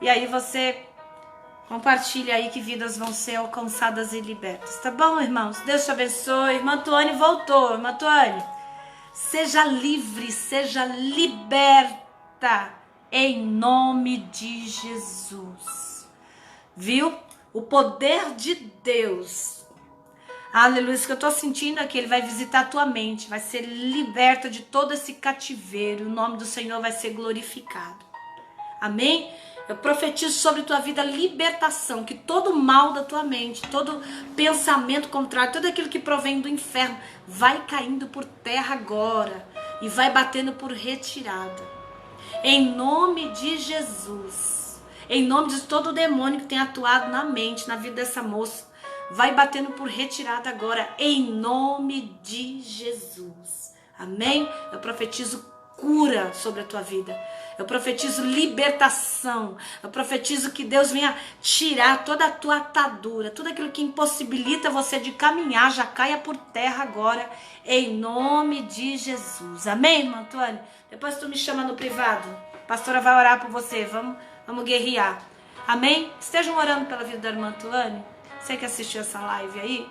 Speaker 1: e aí você compartilha aí que vidas vão ser alcançadas e libertas, tá bom, irmãos? Deus te abençoe. Irmã Tuane voltou. Irmã Tuane, seja livre, seja liberta em nome de Jesus. Viu? O poder de Deus. Aleluia, isso que eu tô sentindo aqui, ele vai visitar a tua mente, vai ser liberta de todo esse cativeiro, o nome do Senhor vai ser glorificado. Amém? Eu profetizo sobre tua vida libertação, que todo mal da tua mente, todo pensamento contrário, tudo aquilo que provém do inferno, vai caindo por terra agora e vai batendo por retirada. Em nome de Jesus, em nome de todo o demônio que tem atuado na mente, na vida dessa moça, vai batendo por retirada agora, em nome de Jesus. Amém? Eu profetizo cura sobre a tua vida. Eu profetizo libertação. Eu profetizo que Deus venha tirar toda a tua atadura, tudo aquilo que impossibilita você de caminhar, já caia por terra agora, em nome de Jesus. Amém, irmã Antônio? Depois tu me chama no privado. A pastora vai orar por você. Vamos guerrear. Amém? Estejam orando pela vida da irmã Tuane. Você que assistiu essa live aí.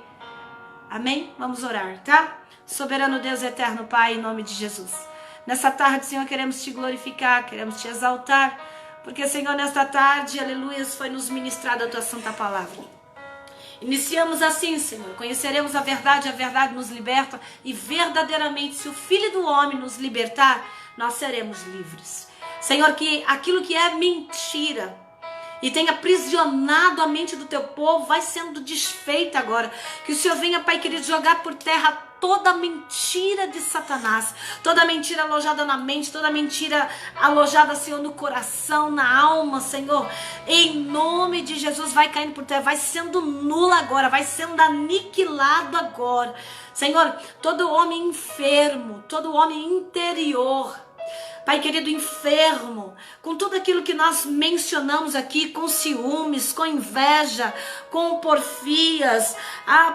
Speaker 1: Amém? Vamos orar, tá? Soberano Deus eterno Pai, em nome de Jesus. Nessa tarde, Senhor, queremos te glorificar, queremos te exaltar. Porque, Senhor, nesta tarde, aleluia, foi nos ministrada a tua santa palavra. Iniciamos assim, Senhor. Conheceremos a verdade nos liberta. E verdadeiramente, se o Filho do Homem nos libertar, nós seremos livres. Senhor, que aquilo que é mentira e tem aprisionado a mente do teu povo, vai sendo desfeita agora. Que o Senhor venha, Pai querido, jogar por terra toda mentira de Satanás, toda mentira alojada na mente, toda mentira alojada, Senhor, no coração, na alma, Senhor. Em nome de Jesus, vai caindo por terra, vai sendo nula agora, vai sendo aniquilado agora. Senhor, todo homem enfermo, todo homem interior, Pai querido, enfermo, com tudo aquilo que nós mencionamos aqui, com ciúmes, com inveja, com porfias,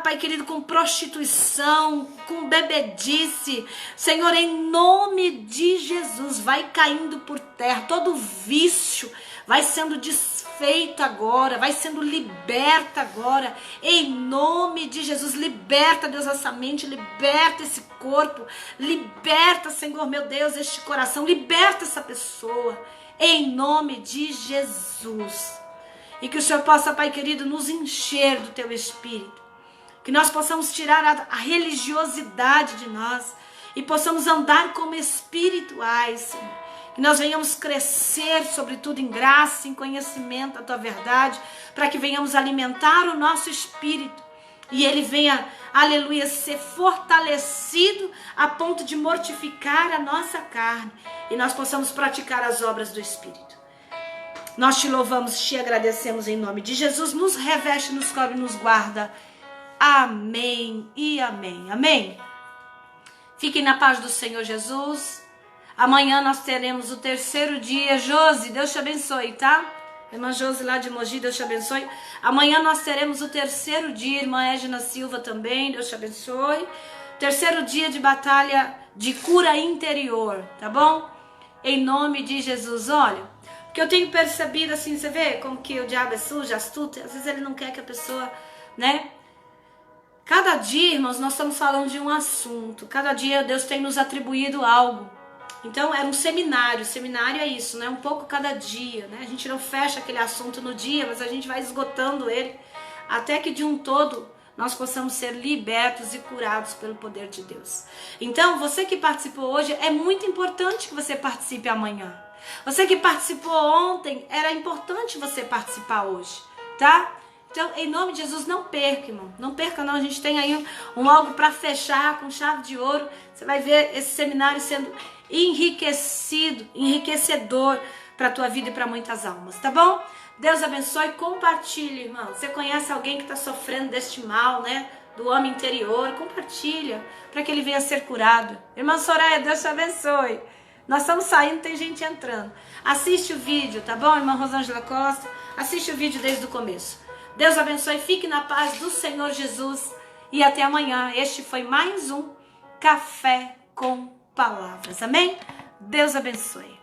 Speaker 1: Pai querido, com prostituição, com bebedice, Senhor, em nome de Jesus, vai caindo por terra, todo vício vai sendo desfeito agora, vai sendo liberta agora, em nome de Jesus. Liberta, Deus, essa mente, liberta esse corpo, liberta, Senhor, meu Deus, este coração, liberta essa pessoa, em nome de Jesus. E que o Senhor possa, Pai querido, nos encher do Teu Espírito, que nós possamos tirar a religiosidade de nós e possamos andar como espirituais, Senhor. Que nós venhamos crescer, sobretudo em graça, em conhecimento da Tua verdade, para que venhamos alimentar o nosso espírito e ele venha, aleluia, ser fortalecido a ponto de mortificar a nossa carne e nós possamos praticar as obras do Espírito. Nós te louvamos, te agradecemos em nome de Jesus. Nos reveste, nos cobre, nos guarda. Amém e amém. Amém. Fiquem na paz do Senhor Jesus. Amanhã nós teremos o terceiro dia. Josi, Deus te abençoe, tá? Irmã Josi lá de Mogi, Deus te abençoe. Amanhã nós teremos o terceiro dia. Irmã Edna Silva também, Deus te abençoe. Terceiro dia de batalha de cura interior, tá bom? Em nome de Jesus. Olha, porque eu tenho percebido assim, você vê como que o diabo é sujo, astuto. Às vezes ele não quer que a pessoa, né? Cada dia, irmãos, nós estamos falando de um assunto. Cada dia Deus tem nos atribuído algo. Então era um seminário. Seminário é isso, né? Um pouco cada dia, né? A gente não fecha aquele assunto no dia, mas a gente vai esgotando ele até que de um todo nós possamos ser libertos e curados pelo poder de Deus. Então, você que participou hoje, é muito importante que você participe amanhã. Você que participou ontem, era importante você participar hoje, tá? Então, em nome de Jesus, não perca, irmão. Não perca, não. A gente tem aí um algo para fechar com chave de ouro. Você vai ver esse seminário sendo enriquecedor para a tua vida e para muitas almas, tá bom? Deus abençoe, compartilhe, irmão. Você conhece alguém que está sofrendo deste mal, né? Do homem interior, compartilha para que ele venha ser curado. Irmã Soraya, Deus te abençoe. Nós estamos saindo, tem gente entrando. Assiste o vídeo, tá bom, irmã Rosângela Costa? Assiste o vídeo desde o começo. Deus abençoe, fique na paz do Senhor Jesus e até amanhã. Este foi mais um Café com Palavras, amém? Deus abençoe.